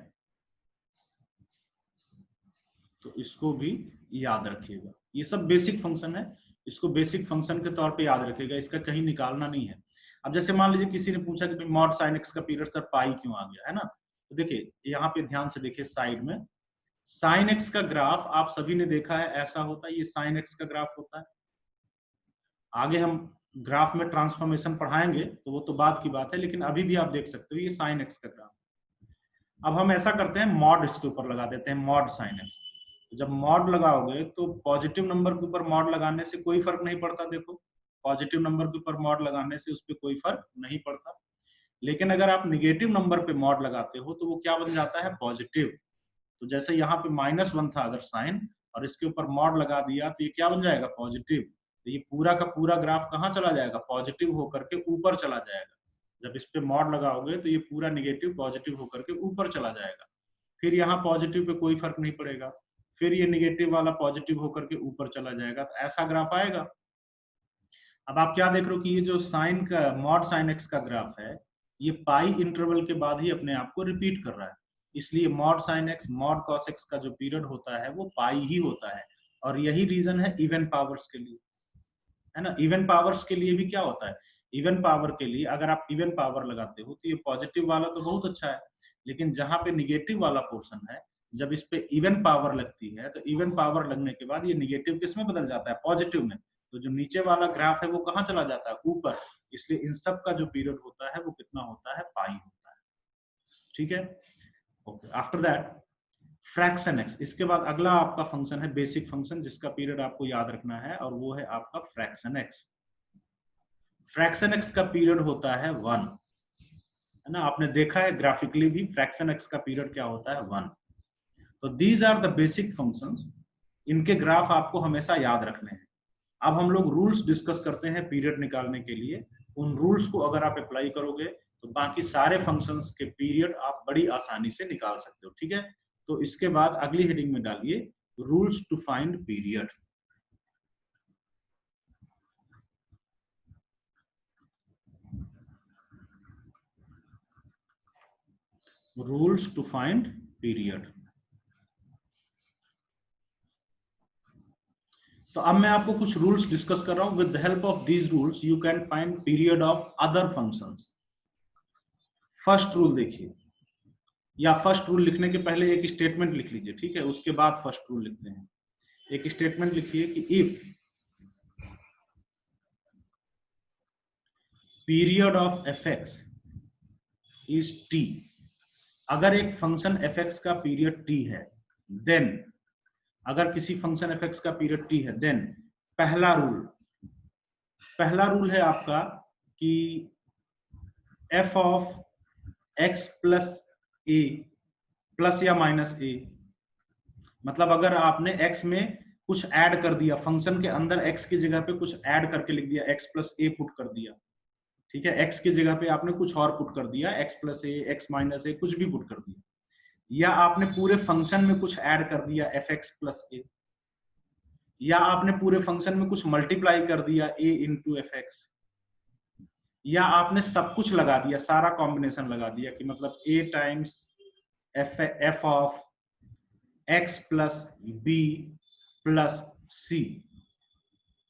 तो इसको भी याद रखिएगा। ये सब बेसिक फंक्शन है, इसको बेसिक फंक्शन के तौर पे याद रखिएगा, इसका कहीं निकालना नहीं है। अब जैसे मान लीजिए किसी ने पूछा कि मॉड साइन एक्स का पीरियड सर पाई क्यों आ गया, है ना। तो देखिए यहाँ पे ध्यान से देखिए, साइड में साइन एक्स का ग्राफ आप सभी ने देखा है ऐसा होता है, ये साइन एक्स का ग्राफ होता है। आगे हम ग्राफ में ट्रांसफॉर्मेशन पढ़ाएंगे तो वो तो बाद की बात है, लेकिन अभी भी आप देख सकते हो ये साइन एक्स का ग्राफ। अब हम ऐसा करते हैं, मॉड इसके ऊपर लगा देते हैं, मॉड साइन एक्स। जब मॉड लगाओगे तो पॉजिटिव नंबर के ऊपर मॉड लगाने से कोई फर्क नहीं पड़ता। देखो, पॉजिटिव नंबर के ऊपर मॉड लगाने से उस पर कोई फर्क नहीं पड़ता। लेकिन अगर आप निगेटिव नंबर पे मॉड लगाते हो तो वो क्या बन जाता है पॉजिटिव। तो जैसे यहाँ पे -1 था अगर साइन, और इसके ऊपर मॉड लगा दिया तो ये क्या बन जाएगा पॉजिटिव। तो ये पूरा का पूरा ग्राफ कहाँ चला जाएगा, पॉजिटिव होकर के ऊपर चला जाएगा। जब इस पे मॉड लगाओगे तो ये पूरा निगेटिव पॉजिटिव होकर के ऊपर चला जाएगा। फिर यहाँ पॉजिटिव पे कोई फर्क नहीं पड़ेगा, फिर ये निगेटिव वाला पॉजिटिव होकर के ऊपर चला जाएगा, तो ऐसा ग्राफ आएगा। अब आप क्या देख रहे हो कि ये जो साइन का मॉड साइन एक्स का ग्राफ है, ये पाई इंटरवल के बाद ही अपने आप को रिपीट कर रहा है। इसलिए mod sine x mod cos x का जो पीरियड होता है वो पाई ही होता है। और यही रीजन है इवन पावर्स के लिए, है ना। इवन पावर्स के लिए भी क्या होता है, इवन पावर के लिए अगर आप इवन पावर लगाते हो तो ये पॉजिटिव वाला तो बहुत अच्छा है, लेकिन जहां पे निगेटिव वाला पोर्शन है, जब इस पे इवन पावर लगती है तो इवन पावर लगने के बाद ये निगेटिव किस में बदल जाता है पॉजिटिव में। तो जो नीचे वाला ग्राफ है वो कहाँ चला जाता है ऊपर। इसलिए इन सब का जो पीरियड होता है वो कितना होता है पाई होता है। ठीक है, okay. After that fraction x, इसके बाद अगला आपका फंक्शन है बेसिक फंक्शन जिसका पीरियड आपको याद रखना है, और वो है आपका फ्रैक्शन एक्स। फ्रैक्शन एक्स का पीरियड होता है 1, है ना। आपने देखा है ग्राफिकली भी फ्रैक्शन एक्स का पीरियड क्या होता है 1। तो these are the basic functions, इनके ग्राफ आपको हमेशा याद रखने हैं। अब हम लोग रूल्स डिस्कस करते हैं पीरियड निकालने के लिए। उन रूल्स को अगर आप अप्लाई करोगे तो बाकी सारे फंक्शंस के पीरियड आप बड़ी आसानी से निकाल सकते हो। ठीक है, तो इसके बाद अगली हेडिंग में डालिए rules to find period. Rules to find period. तो अब मैं आपको कुछ रूल्स डिस्कस कर रहा हूं। With the help of these rules you can find period of other functions. First rule देखिए, या फर्स्ट रूल लिखने के पहले एक स्टेटमेंट लिख लीजिए, ठीक है, उसके बाद फर्स्ट रूल लिखते हैं। एक स्टेटमेंट लिखिए कि if period of F x is T, अगर एक फंक्शन एफ एक्स का पीरियड टी है, देन अगर किसी फंक्शन एफ एक्स का पीरियड टी है, देन पहला रूल है आपका कि F of X plus A plus या माइनस ए, मतलब अगर आपने x में कुछ ऐड कर दिया, फंक्शन के अंदर x की जगह पे कुछ ऐड करके लिख दिया, x प्लस ए पुट कर दिया, ठीक है, x की जगह पे आपने कुछ और पुट कर दिया, x प्लस ए, x माइनस ए, कुछ भी पुट कर दिया, या आपने पूरे फंक्शन में कुछ ऐड कर दिया एफ एक्स प्लस ए, या आपने पूरे फंक्शन में कुछ मल्टीप्लाई कर दिया a इंटू एफ एक्स, या आपने सब कुछ लगा दिया, सारा कॉम्बिनेशन लगा दिया कि मतलब a times F of x plus B plus C,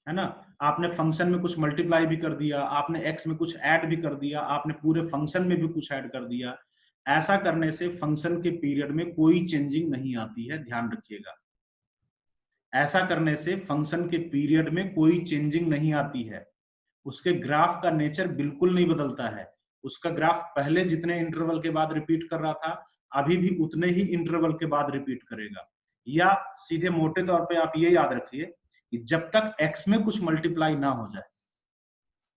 है ना। आपने फंक्शन में कुछ मल्टीप्लाई भी कर दिया, आपने x में कुछ ऐड भी कर दिया, आपने पूरे फंक्शन में भी कुछ ऐड कर दिया। ऐसा करने से फंक्शन के पीरियड में कोई चेंजिंग नहीं आती है, ध्यान रखिएगा। ऐसा करने से फंक्शन के पीरियड में कोई चेंजिंग नहीं आती है, उसके ग्राफ का नेचर बिल्कुल नहीं बदलता है। उसका ग्राफ पहले जितने इंटरवल के बाद रिपीट कर रहा था, अभी भी उतने ही इंटरवल के बाद रिपीट करेगा। या सीधे मोटे तौर पे आप ये याद रखिए कि जब तक x में कुछ मल्टीप्लाई ना हो जाए,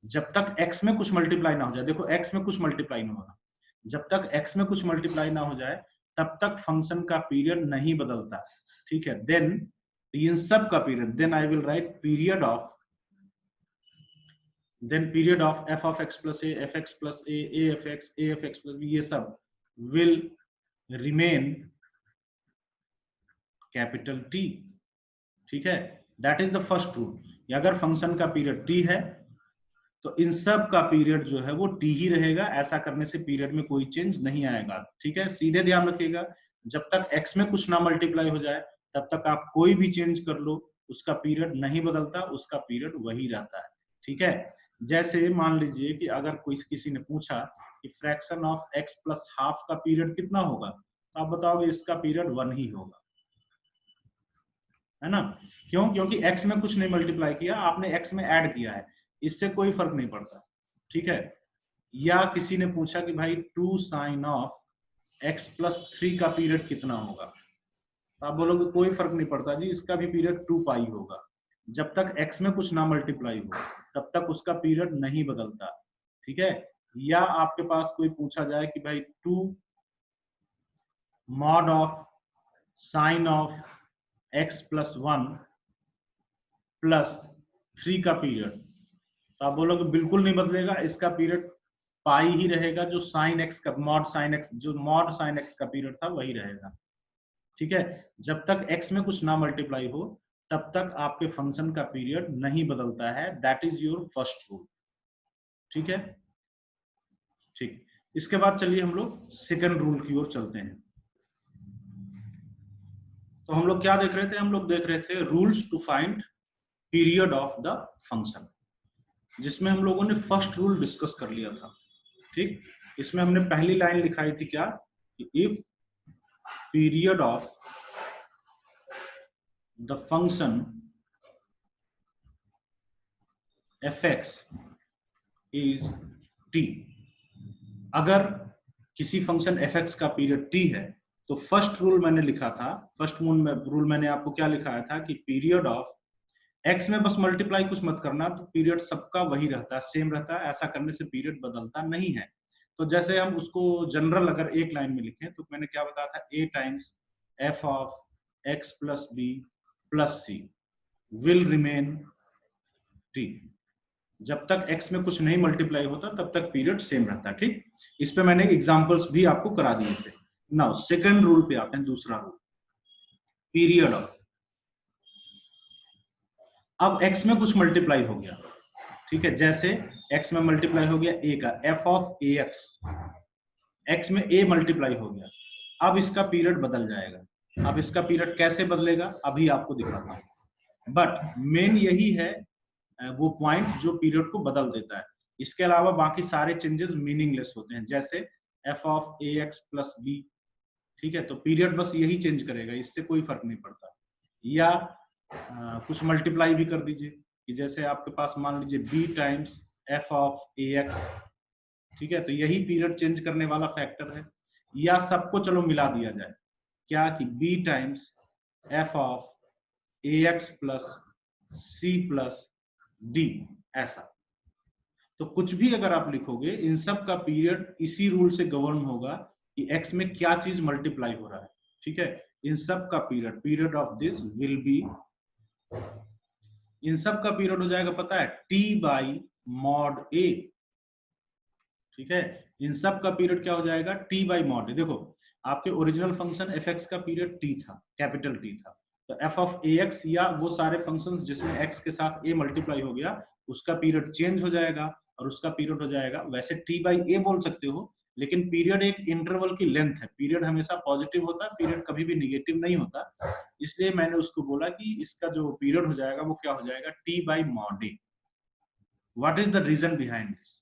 जब तक x में कुछ मल्टीप्लाई ना हो जाए, देखो x में कुछ मल्टीप्लाई ना होना, जब तक x में कुछ मल्टीप्लाई ना हो जाए तब तक फंक्शन का पीरियड नहीं बदलता, ठीक है। देन इन सब का period, then I will write period of, then period of f of x plus a, fx plus a f x, a f x plus b, ये सब will remain capital T, ठीक है। that is the first rule। अगर function का period t है तो इन सब का पीरियड जो है वो t ही रहेगा। ऐसा करने से पीरियड में कोई चेंज नहीं आएगा, ठीक है। सीधे ध्यान रखिएगा, जब तक x में कुछ ना मल्टीप्लाई हो जाए तब तक आप कोई भी चेंज कर लो, उसका पीरियड नहीं बदलता, उसका पीरियड वही रहता है, ठीक है। जैसे मान लीजिए कि अगर कोई किसी ने पूछा कि fraction of x plus half का पीरियड कितना होगा, तो आप बताओगे इसका पीरियड 1 ही होगा, है ना। क्यों? क्योंकि x में कुछ नहीं मल्टीप्लाई किया, आपने x में ऐड किया है, इससे कोई फर्क नहीं पड़ता, ठीक है। या किसी ने पूछा कि भाई 2 साइन ऑफ x प्लस 3 का पीरियड कितना होगा, तो आप बोलोगे कोई फर्क नहीं पड़ता जी, इसका भी पीरियड 2 पाई होगा। जब तक x में कुछ ना मल्टीप्लाई हो तब तक उसका पीरियड नहीं बदलता, ठीक है। या आपके पास कोई पूछा जाए कि भाई 2 mod of sine of x plus 1 plus 3 का पीरियड, तो आप बोलोगे बिल्कुल नहीं बदलेगा, इसका पीरियड पाई ही रहेगा, जो साइन एक्स का मॉड साइन एक्स, जो मॉड साइन एक्स का पीरियड था वही रहेगा, ठीक है। जब तक x में कुछ ना मल्टीप्लाई हो तब तक आपके फंक्शन का पीरियड नहीं बदलता है। That is your first rule, ठीक है। ठीक, इसके बाद चलिए हम लोग सेकंड रूल की ओर चलते हैं। तो हम लोग क्या देख रहे थे? हम लोग देख रहे थे rules to find period of the function, जिसमें हम लोगों ने फर्स्ट रूल डिस्कस कर लिया था, ठीक। इसमें हमने पहली लाइन लिखाई थी क्या, if period of the function fx is t, अगर किसी फंक्शन fx का पीरियड t है तो फर्स्ट रूल मैंने लिखा था, फर्स्ट रूल मैंने आपको क्या लिखाया था कि पीरियड ऑफ x में बस मल्टीप्लाई कुछ मत करना, तो पीरियड सबका वही रहता है, सेम रहता है। ऐसा करने से पीरियड बदलता नहीं है। तो जैसे हम उसको जनरल अगर एक लाइन में लिखें तो मैंने क्या बताया था, a times f of x plus B plus C will remain t। जब तक x में कुछ नहीं मल्टीप्लाई होता तब तक पीरियड सेम रहता है, ठीक। इस पे मैंने एग्जांपल्स भी आपको करा दिए थे। नाउ सेकंड रूल पे आते हैं, दूसरा रूल, पीरियड ऑफ, अब x में कुछ मल्टीप्लाई हो गया, ठीक है। जैसे x में मल्टीप्लाई हो गया a का, f ऑफ ax, x में a मल्टीप्लाई हो गया, अब इसका पीरियड बदल जाएगा। अब इसका पीरियड कैसे बदलेगा अभी आपको दिखाता हूँ, बट मेन यही है वो पॉइंट जो पीरियड को बदल देता है। इसके अलावा बाकी सारे चेंजेस मीनिंगलेस होते हैं, जैसे f of ax plus b, ठीक है, तो पीरियड बस यही चेंज करेगा, इससे कोई फर्क नहीं पड़ता। या कुछ मल्टीप्लाई भी कर दीजिए कि जैसे आपके पास मान लीजिए b times f of ax, ठीक है, तो यही पीरियड चेंज करने वाला फैक्टर है। या सबको चलो मिला दिया जाए, क्या कि b times f of ax plus c plus d, ऐसा। तो कुछ भी अगर आप लिखोगे इन सब का पीरियड इसी रूल से गवर्न होगा कि x में क्या चीज मल्टीप्लाई हो रहा है, ठीक है। इन सब का period of this will be, इन सब का पीरियड हो जाएगा पता है t बाई मॉड a, ठीक है। इन सब का पीरियड क्या हो जाएगा t बाई मॉड a। देखो आपके ओरिजिनल फंक्शन fx का पीरियड t था, कैपिटल T था, तो f ऑफ ax या वो सारे फंक्शंस जिसमें x के साथ a मल्टीप्लाई हो गया उसका पीरियड चेंज हो जाएगा और उसका पीरियड हो जाएगा, वैसे t बाई a बोल सकते हो, लेकिन पीरियड एक इंटरवल की लेंथ है, पीरियड हमेशा पॉजिटिव होता है, पीरियड कभी भी निगेटिव नहीं होता, इसलिए मैंने उसको बोला कि इसका जो पीरियड हो जाएगा वो क्या हो जाएगा t by mod a। What is the reason behind this?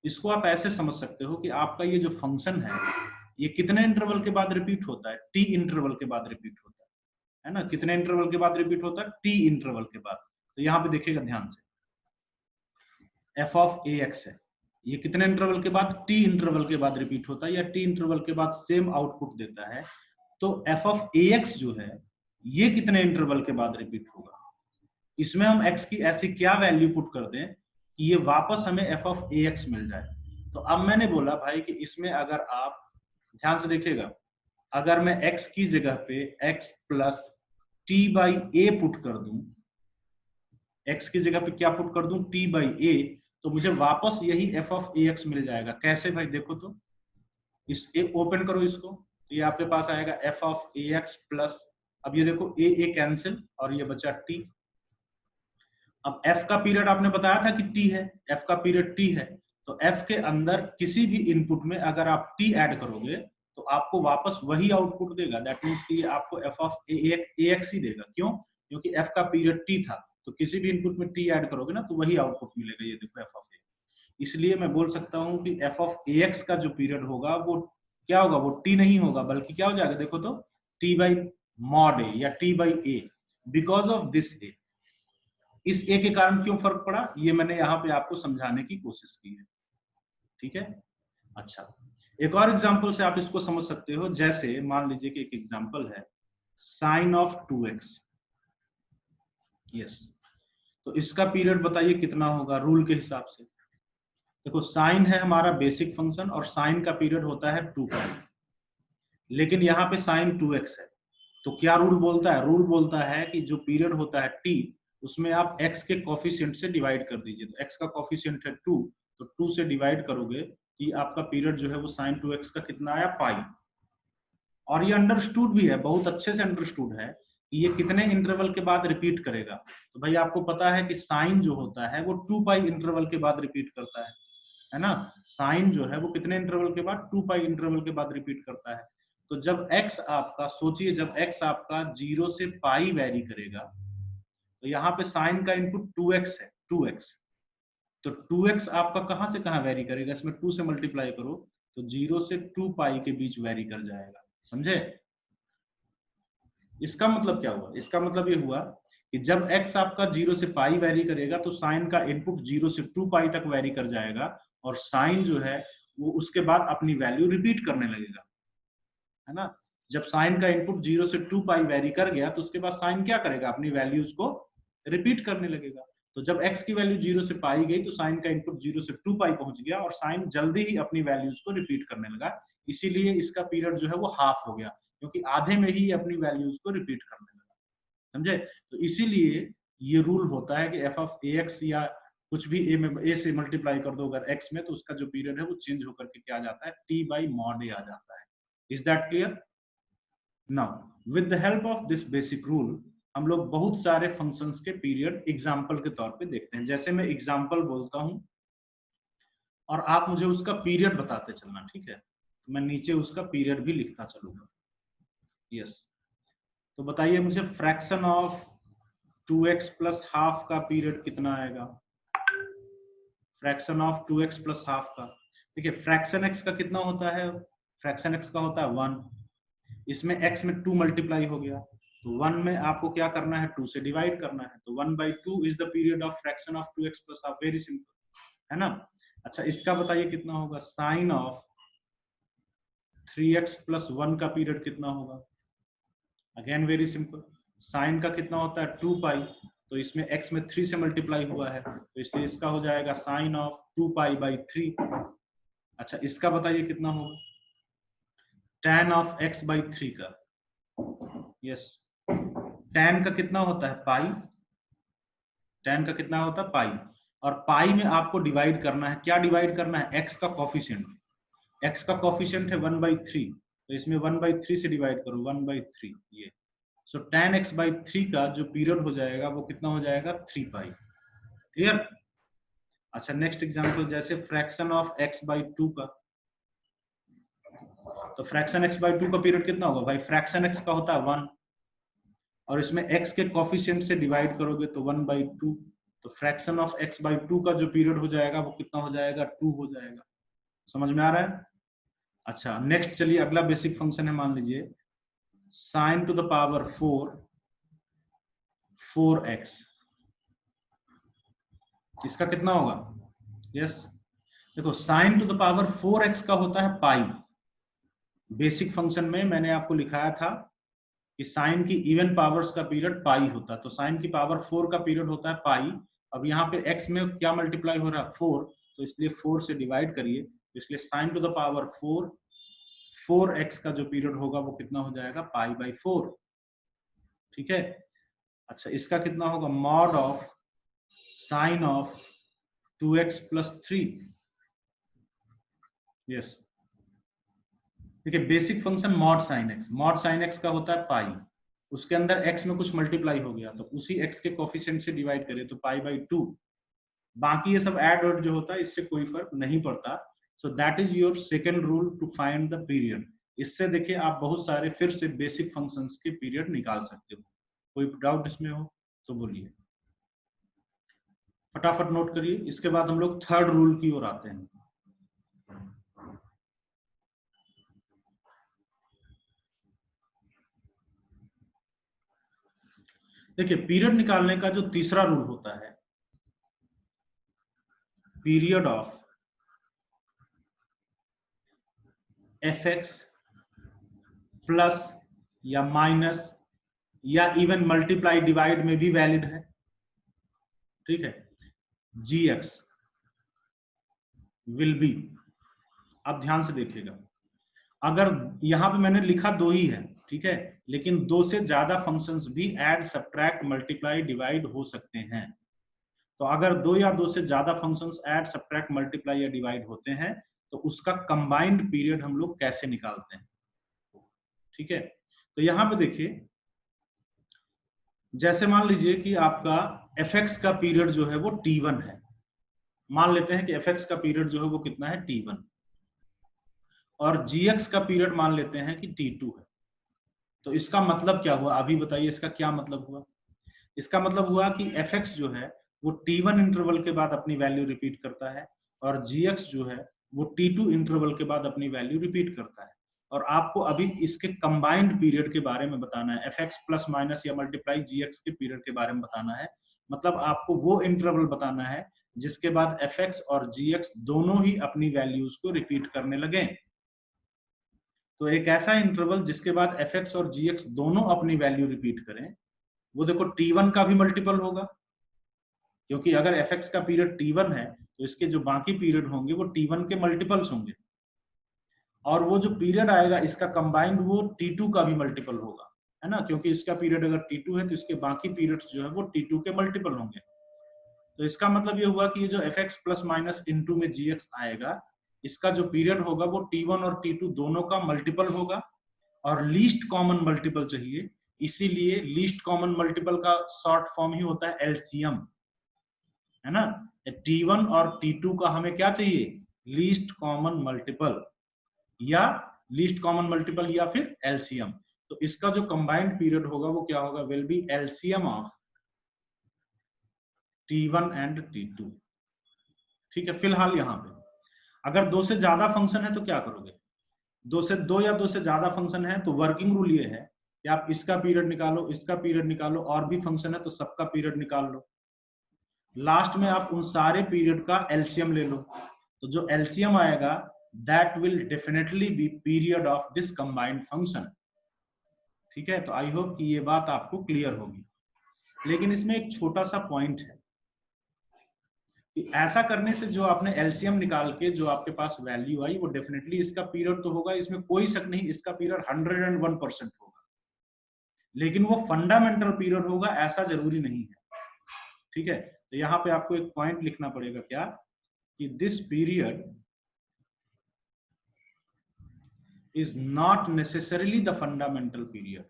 इसको आप ऐसे समझ सकते हो कि आपका ये जो फंक्शन है ये कितने इंटरवल के बाद रिपीट होता है, t इंटरवल के बाद रिपीट होता है ना। कितने इंटरवल के बाद रिपीट होता है, t इंटरवल के बाद। तो यहाँ पे देखिएगा ध्यान से, f ऑफ ax है, ये कितने इंटरवल के बाद, t इंटरवल के बाद रिपीट होता है या t इंटरवल के बाद सेम आउटपुट देता है। तो f ऑफ ax जो है ये कितने इंटरवल के बाद रिपीट होगा, इसमें हम x की ऐसी क्या वैल्यू पुट कर दें कि ये वापस हमें f ऑफ ax मिल जाए। तो अब मैंने बोला भाई कि इसमें अगर आप ध्यान से देखिएगा, अगर मैं x की जगह पे x plus t by a put कर दूं, x की जगह पे क्या पुट कर दूं, t बाई a, तो मुझे वापस यही f ऑफ ax मिल जाएगा। कैसे भाई, देखो तो इस ओपन करो इसको, तो ये आपके पास आएगा f ऑफ ax प्लस, अब ये देखो a कैंसिल और ये बचा t। अब f का पीरियड आपने बताया था कि t है, f का पीरियड t है, तो f के अंदर किसी भी इनपुट में अगर आप t ऐड करोगे तो आपको वापस वही आउटपुट देगा। दैट मींस कि ये आपको f ऑफ ax ही देगा। क्यों? क्योंकि f का पीरियड t था, तो किसी भी इनपुट में t ऐड करोगे ना तो वही आउटपुट मिलेगा। ये देखो f ऑफ a, इसलिए मैं बोल सकता हूं कि f ऑफ ax का जो पीरियड होगा वो क्या होगा, वो t नहीं होगा बल्कि क्या हो जाएगा, देखो तो t बाई मॉड a या t by a, because of this a। इस ए के कारण क्यों फर्क पड़ा ये मैंने यहाँ पे आपको समझाने की कोशिश की है, ठीक है। अच्छा, एक और एग्जांपल से आप इसको समझ सकते हो, जैसे मान लीजिए कि एक एग्जांपल है साइन ऑफ 2x, यस, तो इसका पीरियड बताइए कितना होगा रूल के हिसाब से। देखो साइन है हमारा बेसिक फंक्शन और साइन का पीरियड होता है 2π, लेकिन यहाँ पे साइन 2x है, तो क्या रूल बोलता है, रूल बोलता है कि जो पीरियड होता है t उसमें आप x के कोफिशिएंट से डिवाइड कर दीजिए। तो x का कोफिशिएंट है 2, तो 2 से डिवाइड करोगे कि आपका पीरियड जो है वो sin 2x का कितना आया, पाई। और ये अंडरस्टूड भी है, बहुत अच्छे से अंडरस्टूड है कि ये कितने इंटरवल के बाद रिपीट करेगा। तो भाई आपको पता है कि साइन जो होता है वो 2π इंटरवल के बाद रिपीट करता है ना। साइन जो है वो कितने इंटरवल के बाद, 2π इंटरवल के बाद रिपीट करता है। तो जब x आपका, सोचिए जब x आपका 0 से पाई वेरी करेगा, तो यहाँ पे साइन का इनपुट 2x है, 2x, तो 2x आपका कहां से कहां वेरी करेगा, इसमें 2 से मल्टीप्लाई करो तो 0 से 2π के बीच वेरी कर जाएगा, समझे। इसका मतलब क्या हुआ, इसका मतलब ये हुआ कि जब x आपका 0 से पाई वेरी करेगा तो साइन का इनपुट 0 से 2π तक वेरी कर जाएगा और साइन जो है वो उसके बाद अपनी वैल्यू रिपीट करने लगेगा, है ना। जब साइन का इनपुट 0 से 2π वेरी कर गया तो उसके बाद साइन क्या करेगा, अपनी वैल्यूज को रिपीट करने लगेगा। तो जब x की वैल्यू 0 से पाई गई तो साइन का इनपुट 0 से 2π पहुंच गया और साइन जल्दी ही अपनी वैल्यूज को रिपीट करने लगा, इसीलिए इसका पीरियड जो है वो हाफ हो गया, क्योंकि आधे में ही अपनी वैल्यूज को रिपीट करने लगा, समझे। तो इसीलिए ये रूल होता है कि f ऑफ ax या कुछ भी a से मल्टीप्लाई कर दो अगर x में, तो उसका जो पीरियड है वो चेंज होकर के क्या आ जाता है, t बाई मॉड a आ जाता है। Is that clear? Now with the help of this basic rule हम लोग बहुत सारे फंक्शंस के पीरियड एग्जांपल के तौर पे देखते हैं। जैसे मैं एग्जांपल बोलता हूं और आप मुझे उसका पीरियड बताते चलना, ठीक है। मैं नीचे उसका पीरियड भी लिखता चलूंगा। यस, तो बताइए मुझे fraction of 2x plus half का पीरियड कितना आएगा? Fraction of 2x plus half का, देखिए फ्रैक्शन x का कितना होता है? फ्रैक्शन x का होता है 1, इसमें x में 2 मल्टीप्लाई हो गया, तो 1 में आपको क्या करना है? 2 से डिवाइड करना है, तो 1/2 is the period of fraction of 2x plus half. Very simple, है ना? अच्छा, इसका बताइए कितना होगा? साइन ऑफ 3x प्लस 1 का पीरियड कितना होगा? अगेन वेरी सिंपल, साइन का कितना होता है? 2 पाई, तो इसमें x में 3 से मल्टीप्लाई हुआ है, तो इसलिए इसका हो जाएगा साइन ऑफ 2 पाई बाई 3। अच्छा, इसका बताइए कितना होगा? tan ऑफ x बाई 3 का। यस, tan का कितना होता है? पाई। tan का कितना होता है? पाई। और पाई में आपको डिवाइड करना है, क्या डिवाइड करना है? x का कोफिशिएंट। x का कोफिशिएंट है 1/3, तो इसमें 1/3 से डिवाइड करो, 1/3 ये। सो tan x बाई 3 का जो पीरियड हो जाएगा वो कितना हो जाएगा? 3 पाई। क्लियर? अच्छा, नेक्स्ट एग्जांपल, जैसे फ्रैक्शन ऑफ x बाई 2 का, तो फ्रैक्शन x बाई 2 का पीरियड कितना होगा भाई? फ्रैक्शन x का होता है 1, और इसमें x के कोफिशिएंट से डिवाइड करोगे तो 1/2, तो फ्रैक्शन ऑफ x बाई 2 का जो पीरियड हो जाएगा वो कितना हो जाएगा? 2 हो जाएगा। समझ में आ रहा है? अच्छा, नेक्स्ट चलिए, अगला बेसिक फंक्शन है, मान लीजिए sin to the power 4x, इसका कितना होगा? यस, देखो sin to the power 4x का होता है पाई। बेसिक फंक्शन में मैंने आपको लिखाया था कि साइन की इवन पावर्स का पीरियड पाई होता है, तो साइन की पावर 4 का पीरियड होता है पाई। अब यहाँ पे x में क्या मल्टीप्लाई हो रहा है? 4, तो इसलिए 4 से डिवाइड करिए, तो इसलिए sign to the power 4x का जो पीरियड होगा वो कितना हो जाएगा? Pi by 4। ठीक है? अच्छा, इसका कितना होगा? Mod of sine of 2x plus 3। Yes, देखिए basic function mod sine X का होता है पाई, उसके अंदर x में कुछ मल्टीप्लाई हो गया, तो उसी x के कोफिशिएंट से डिवाइड करें तो पाई बाई 2। बाकी ये सब ऐड वर्ड जो होता है इससे कोई फर्क नहीं पड़ता। So that is your second rule to find the period. इससे देखिए आप बहुत सारे फिर से बेसिक फंक्शंस के पीरियड निकाल सकते हो। कोई डाउट इसमें हो तो बोलिए, फटाफट नोट करिए। इसके बाद हम लोग थर्ड रूल की ओर आते हैं। देखिए पीरियड निकालने का जो तीसरा रूल होता है, पीरियड ऑफ fx प्लस या माइनस या इवन मल्टीप्लाई डिवाइड में भी वैलिड है। ठीक है, gx विल बी, आप ध्यान से देखिएगा, अगर यहां पे मैंने लिखा 2 ही है, ठीक है, लेकिन 2 से ज्यादा फंक्शंस भी ऐड सब्ट्रैक्ट मल्टीप्लाई डिवाइड हो सकते हैं। तो अगर 2 या 2 से ज्यादा फंक्शंस ऐड सब्ट्रैक्ट मल्टीप्लाई या डिवाइड होते हैं तो उसका कंबाइंड पीरियड हम लोग कैसे निकालते हैं? ठीक है, तो यहां पे देखिए, जैसे मान लीजिए कि आपका fx का पीरियड जो है वो t1 है। मान लेते हैं कि fx का पीरियड जो है वो कितना है? t1, और gx का पीरियड मान लेते हैं कि t2 है। तो इसका मतलब क्या हुआ? अभी बताइए इसका क्या मतलब हुआ? इसका मतलब हुआ कि fx जो है वो t1 इंटरवल के बाद अपनी वैल्यू रिपीट करता है, और gx जो है वो t2 इंटरवल के बाद अपनी वैल्यू रिपीट करता है। और आपको अभी इसके कंबाइंड पीरियड के बारे में बताना है, fx प्लस माइनस या मल्टीप्लाई gx के पीरियड के बारे में बताना है। मतलब आपको वो इंटरवल बताना है जिसके बाद fx और gx दोनों ही अपनी वैल्यूज को रिपीट करने लगे। तो एक ऐसा इंटरवल जिसके बाद fx और gx दोनों अपनी वैल्यू रिपीट करें, वो देखो t1 का भी मल्टीपल होगा, क्योंकि अगर fx का पीरियड t1 है तो इसके जो बाकी पीरियड होंगे वो t1 के मल्टीपल्स होंगे, और वो जो पीरियड आएगा इसका कंबाइंड वो t2 का भी मल्टीपल होगा, है ना? क्योंकि इसका पीरियड अगर t2 है तो इसके बाकी पीरियड्स जो है वो t2 के मल्टीपल होंगे। तो इसका मतलब ये हुआ कि ये जो fx प्लस माइनस इनटू में gx आएगा, इसका जो पीरियड होगा वो t1 और t2 दोनों का मल्टीपल होगा, और लीस्ट कॉमन मल्टीपल चाहिए, इसीलिए लीस्ट कॉमन मल्टीपल का शॉर्ट फॉर्म ही होता है एलसीएम, है ना? t1 और t2 का हमें क्या चाहिए? Least common multiple. या लीस्ट कॉमन मल्टीपल या फिर एलसीएम। तो इसका जो कंबाइंड पीरियड होगा वो क्या होगा, will be LCM of T1 and T2। ठीक है, फिलहाल यहाँ पे अगर दो से ज्यादा फंक्शन है तो क्या करोगे, दो या दो से ज्यादा फंक्शन है तो वर्किंग रूल ये है कि आप इसका पीरियड निकालो, इसका पीरियड निकालो, और भी फंक्शन है तो सबका पीरियड निकाल लो। लास्ट में आप उन सारे पीरियड का एलसीएम ले लो, तो जो एलसीएम आएगा that will definitely be period of this combined function. ठीक है, तो आई होप कि ये बात आपको क्लियर होगी। लेकिन इसमें एक छोटा सा पॉइंट है कि ऐसा करने से जो आपने एलसीएम निकाल के जो आपके पास वैल्यू आई वो डेफिनेटली इसका पीरियड तो होगा, इसमें कोई शक नहीं, इसका पीरियड 101% होगा, लेकिन वो फंडामेंटल पीरियड होगा ऐसा जरूरी नहीं है। ठीक है, तो यहाँ पे आपको एक पॉइंट लिखना पड़ेगा, क्या कि this period is not necessarily the fundamental period।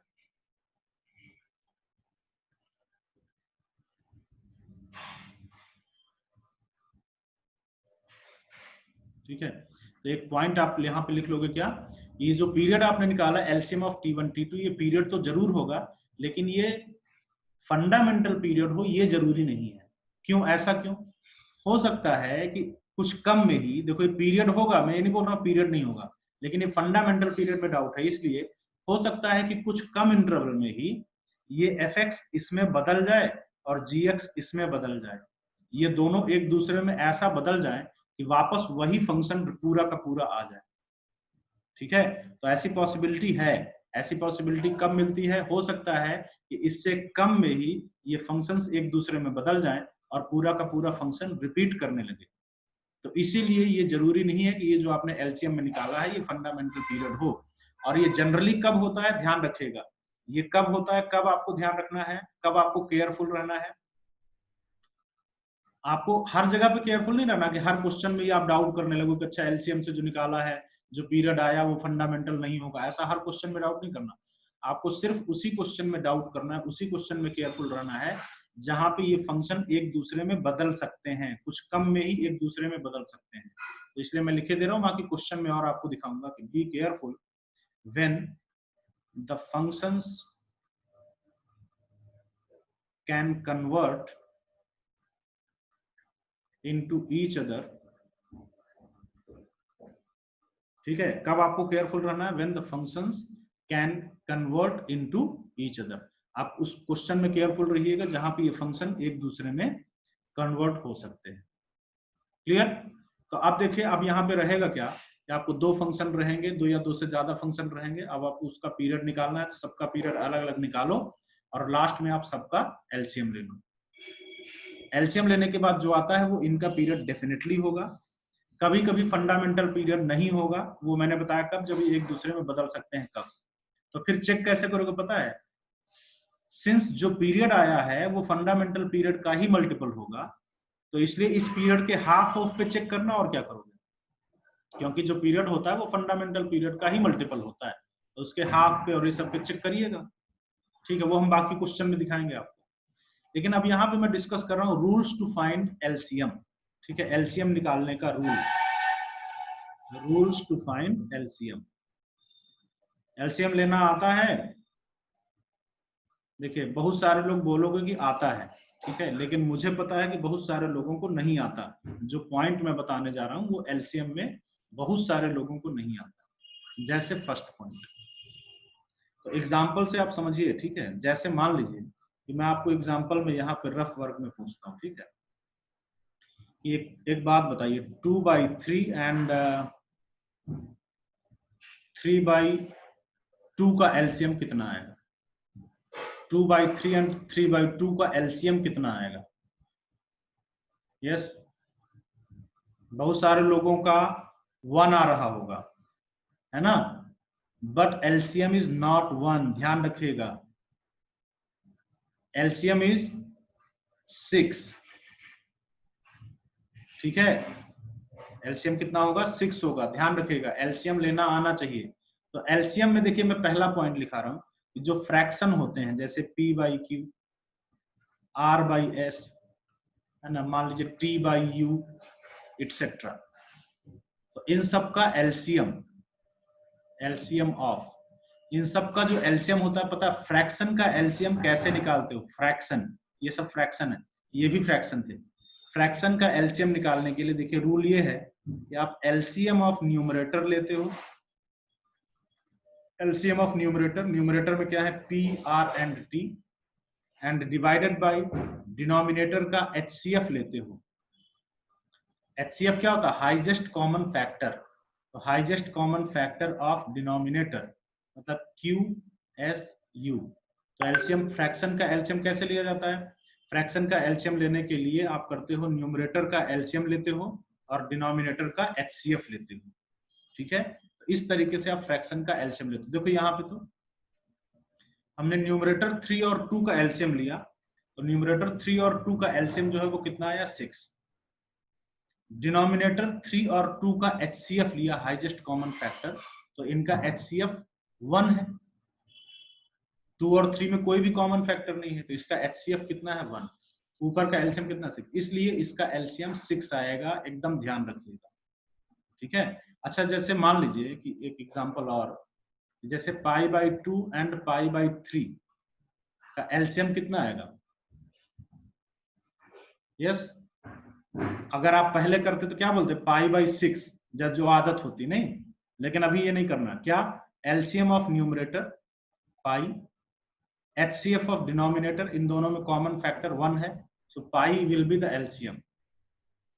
ठीक है, तो एक पॉइंट आप यहाँ पे लिख लोगे, क्या ये जो पीरियड आपने निकाला एलसीएम ऑफ T1 T2, ये पीरियड तो जरूर होगा लेकिन ये फंडामेंटल पीरियड हो ये जरूरी नहीं है। क्यों, ऐसा क्यों? हो सकता है कि कुछ कम में ही, देखो ये पीरियड होगा, मैं ये नहीं बोल रहा पीरियड नहीं होगा, लेकिन ये फंडामेंटल पीरियड में डाउट है, इसलिए हो सकता है कि कुछ कम इंटरवल में ही ये fx इसमें बदल जाए और gx इसमें बदल जाए, ये दोनों एक दूसरे में ऐसा बदल जाए कि वापस वही फंक्शन पूरा का पूरा आ जाए। ठीक है, तो ऐसी पॉसिबिलिटी है। ऐसी पॉसिबिलिटी कब मिलती है, हो सकता है कि इससे कम में ही ये फंक्शंस एक दूसरे में बदल जाएं और पूरा का पूरा फंक्शन रिपीट करने लगे। तो इसीलिए ये जरूरी नहीं है कि ये जो आपने एलसीएम में निकाला है ये फंडामेंटल पीरियड हो। और ये जनरली कब होता है, ध्यान रखिएगा, ये कब होता है, कब आपको ध्यान रखना है, कब आपको केयरफुल रहना है। आपको हर जगह पे केयरफुल नहीं रहना कि हर क्वेश्चन में आप डाउट करने लगो कि अच्छा एलसीएम से जो निकाला है जो पीरियड आया वो फंडामेंटल नहीं होगा, ऐसा हर क्वेश्चन में डाउट नहीं करना। आपको सिर्फ उसी क्वेश्चन में डाउट करना है, उसी क्वेश्चन में केयरफुल रहना है जहां पे ये फंक्शन एक दूसरे में बदल सकते हैं, कुछ कम में ही एक दूसरे में बदल सकते हैं। तो इसलिए मैं लिखे दे रहा हूँ, बाकी क्वेश्चन में और आपको दिखाऊंगा कि be careful when the functions can convert into each other। ठीक है, कब आपको केयरफुल रहना है, when the functions can convert into each other। आप उस क्वेश्चन में केयरफुल रहिएगा जहां पे ये फंक्शन एक दूसरे में कन्वर्ट हो सकते हैं। क्लियर? तो अब देखिए, अब यहाँ पे रहेगा क्या कि आपको दो फंक्शन रहेंगे, दो या दो से ज्यादा फंक्शन रहेंगे। अब आपको उसका पीरियड निकालना है, तो सबका पीरियड अलग अलग निकालो और लास्ट में आप सबका एलसीएम ले लो। एलसीएम लेने के बाद जो आता है वो इनका पीरियड डेफिनेटली होगा। कभी कभी फंडामेंटल पीरियड नहीं होगा, वो मैंने बताया कब, जब एक दूसरे में बदल सकते हैं तब। तो फिर चेक कैसे करोगे पता है, सिंस जो पीरियड आया है वो फंडामेंटल पीरियड का ही मल्टीपल होगा, तो इसलिए इस पीरियड के हाफ ऑफ पे चेक करना, और क्या करोगे, क्योंकि जो पीरियड होता है वो फंडामेंटल पीरियड का ही मल्टीपल होता है, तो उसके हाफ पे और ये सब पे चेक करिएगा। ठीक है, वो हम बाकी क्वेश्चन में दिखाएंगे आपको। लेकिन अब यहाँ पे मैं डिस्कस कर रहा हूँ रूल्स टू फाइंड एलसीएम। ठीक है, एलसीएम निकालने का rules to find LCM. LCM लेना आता है? देखिए, बहुत सारे लोग बोलोगे कि आता है, ठीक है, लेकिन मुझे पता है कि बहुत सारे लोगों को नहीं आता। जो पॉइंट मैं बताने जा रहा हूँ वो एलसीएम में बहुत सारे लोगों को नहीं आता। जैसे फर्स्ट पॉइंट, तो एग्जाम्पल से आप समझिए। ठीक है, जैसे मान लीजिए कि मैं आपको एग्जाम्पल में यहाँ पे रफ वर्क में पूछता हूँ। ठीक है, एक बात बताइए, 2/3 एंड 3/2 का एलसीएम कितना आएगा? 2/3 एंड 3/2 का एलसीएम कितना आएगा? यस, बहुत सारे लोगों का 1 आ रहा होगा, है ना, बट एलसीएम इज नॉट 1, ध्यान रखिएगा, एलसीएम इज 6। ठीक है, एलसीएम कितना होगा? 6 होगा, ध्यान रखिएगा, एलसीएम लेना आना चाहिए। तो एलसीएम में देखिए, मैं पहला पॉइंट लिखा रहा हूं, जो फ्रैक्शन होते हैं जैसे p/q, r/s, है ना, मान लीजिए t/u, एटसेट्रा, तो इन सब का एलसीएम एलसीएम ऑफ, इन सब का जो एलसीएम होता है, पता है फ्रैक्शन का एलसीएम कैसे निकालते हो? फ्रैक्शन, ये सब फ्रैक्शन है, ये भी फ्रैक्शन थे। फ्रैक्शन का एलसीएम निकालने के लिए देखिए रूल ये है कि आप एलसीएम ऑफ न्यूमरेटर लेते हो। एलसीएम ऑफ न्यूमरेटर, न्यूमरेटर में क्या है? P R and T, and divided by denominator का एचसीएफ लेते हो। एचसीएफ क्या होता है? Highest common factor. तो highest common factor of denominator मतलब क्यू एस यू। तो एलसीएम, फ्रैक्शन का एलसीएम कैसे लिया जाता है? फ्रैक्शन का एलसीएम लेने के लिए आप करते हो न्यूमरेटर का एलसीएम लेते हो और डिनोमिनेटर का एचसीएफ लेते हो। ठीक है, तो इस तरीके से आप फ्रैक्शन का एलसीएम लेते हो। देखो यहाँ पे तो हमने न्यूमरेटर 3 और 2 का एलसीएम लिया, तो न्यूमरेटर 3 और 2 का एलसीएम जो है वो कितना आया? 6। डिनोमिनेटर 3 और 2 का एचसीएफ लिया, हाईएस्ट कॉमन फैक्टर, तो इनका एचसीएफ 1 है। 2 और 3 में कोई भी कॉमन फैक्टर नहीं है, तो इसका एचसीएफ कितना है? 1। ऊपर का एलसीएम कितना? 6, इसलिए इसका एलसीएम 6 आएगा, एकदम ध्यान रखिएगा। ठीक है, अच्छा जैसे मान लीजिए कि एक एग्जांपल और, जैसे π/2 एंड π/3 का एलसीएम कितना आएगा? यस, अगर आप पहले करते तो क्या बोलते? π/6, जो आदत होती, नहीं, लेकिन अभी ये नहीं करना। क्या? LCM of numerator pi, HCF of denominator, इन दोनों में कॉमन फैक्टर 1 है, so pi will be the LCM.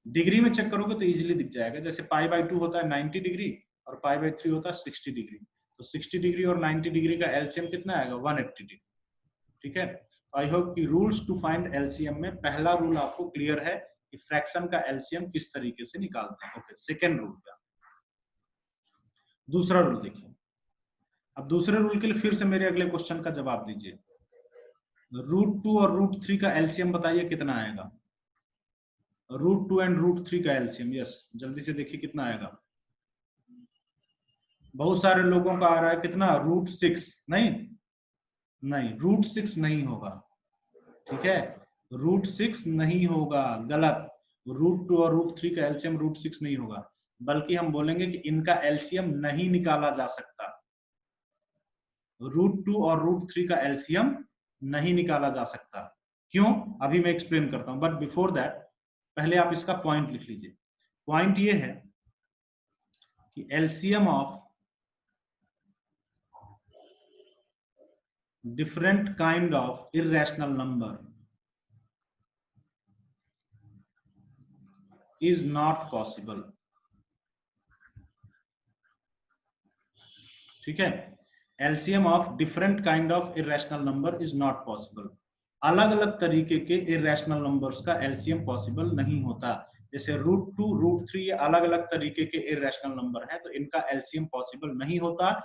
Degree में चेक करोगे तो इजीली दिख जाएगा, जैसे π/2 होता है 90 डिग्री और π/3 होता है 60 डिग्री, तो 60 डिग्री और 90 डिग्री का एलसीएम कितना आएगा? 180 डिग्री। ठीक है, आई होप कि रूल्स टू फाइंड एलसीएम में पहला रूल आपको क्लियर है कि फ्रैक्शन का एलसीएम किस तरीके से निकालते हैं। ओके, सेकेंड रूल का दूसरा रूल देखिए। अब दूसरे रूल के लिए फिर से मेरे अगले क्वेश्चन का जवाब दीजिए। √2 और √3 का एलसीएम बताइए कितना आएगा? √2 एंड √3 का एलसीएम, यस, जल्दी से देखिए कितना आएगा। बहुत सारे लोगों का आ रहा है कितना? √6। नहीं नहीं, √6 नहीं होगा। ठीक है, √6 नहीं होगा, गलत। √2 और √3 का एलसीएम √6 नहीं होगा, बल्कि हम बोलेंगे कि इनका एलसीएम नहीं निकाला जा सकता। √2 और √3 का एलसीएम नहीं निकाला जा सकता। क्यों? अभी मैं एक्सप्लेन करता हूं, बट बिफोर दैट पहले आप इसका पॉइंट लिख लीजिए। पॉइंट ये है कि LCM of different kind of irrational number is not possible। ठीक है, LCM of different kind of irrational number is not possible. अलग अलग तरीके के इरेशनल नंबर्स का एलसीएम पॉसिबल नहीं होता। जैसे √2, √3 ये अलग अलग तरीके के इरेशनल नंबर हैं, तो इनका एलसीएम पॉसिबल नहीं होता।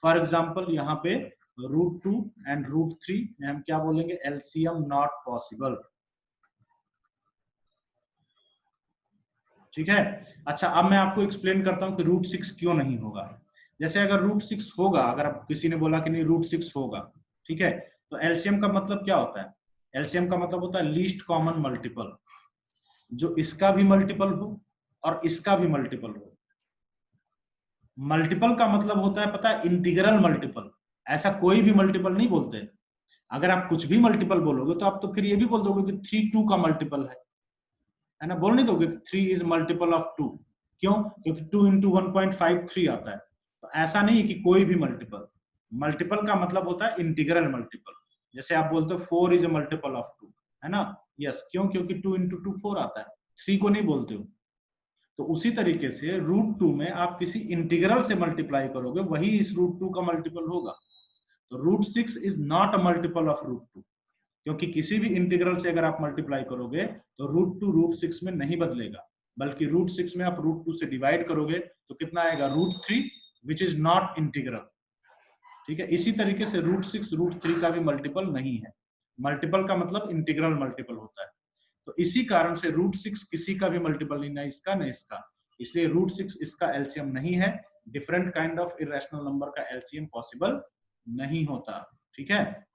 फॉर एग्जांपल यहाँ पे √2 एंड √3 में हम क्या बोलेंगे? LCM not possible. ठीक है, अच्छा अब मैं आपको एक्सप्लेन करता हूँ कि √6 क्यों नहीं होगा। जैसे अगर √6 होगा, अगर आप किसी ने बोला कि नहीं √6 होगा, ठीक है, तो एलसीएम का मतलब क्या होता है? एलसीएम का मतलब होता है लीस्ट कॉमन मल्टीपल, जो इसका भी मल्टीपल हो और इसका भी मल्टीपल हो। मल्टीपल का मतलब होता है, पता है, इंटीग्रल मल्टीपल। ऐसा कोई भी मल्टीपल नहीं बोलते। अगर आप कुछ भी मल्टीपल बोलोगे तो आप तो फिर ये भी बोल दोगे कि 3 2 का मल्टीपल है ना, बोल नहीं दोगे 3 इज मल्टीपल ऑफ 2। क्यों? क्योंकि 2 into 1.53 आता है। तो ऐसा नहीं है कि कोई भी मल्टीपल। मल्टीपल का मतलब होता है इंटीग्रल मल्टीपल। जैसे आप बोलते हो 4 इज अ मल्टीपल ऑफ 2, है ना? यस, क्यों? क्योंकि 2 into 2 4 आता है, 3 को नहीं बोलते हो। तो उसी तरीके से √2 में आप किसी इंटीग्रल से मल्टीप्लाई करोगे, वही इस √2 का मल्टीपल होगा। तो √6 is not a multiple of √2, क्योंकि किसी भी इंटीग्रल से अगर आप मल्टीप्लाई करोगे तो √2 √6 में नहीं बदलेगा, बल्कि √6 में आप √2 से डिवाइड करोगे तो कितना आएगा? √3, विच इज नॉट इंटीग्रल। ठीक है, इसी तरीके से √6 √3 का भी मल्टीपल नहीं है। मल्टीपल का मतलब इंटीग्रल मल्टीपल होता है। तो इसी कारण से √6 किसी का भी मल्टीपल नहीं, ना इसका ना इसका, इसलिए √6 इसका एलसीएम नहीं है। Different kind of irrational number का एलसीएम पॉसिबल नहीं होता। ठीक है,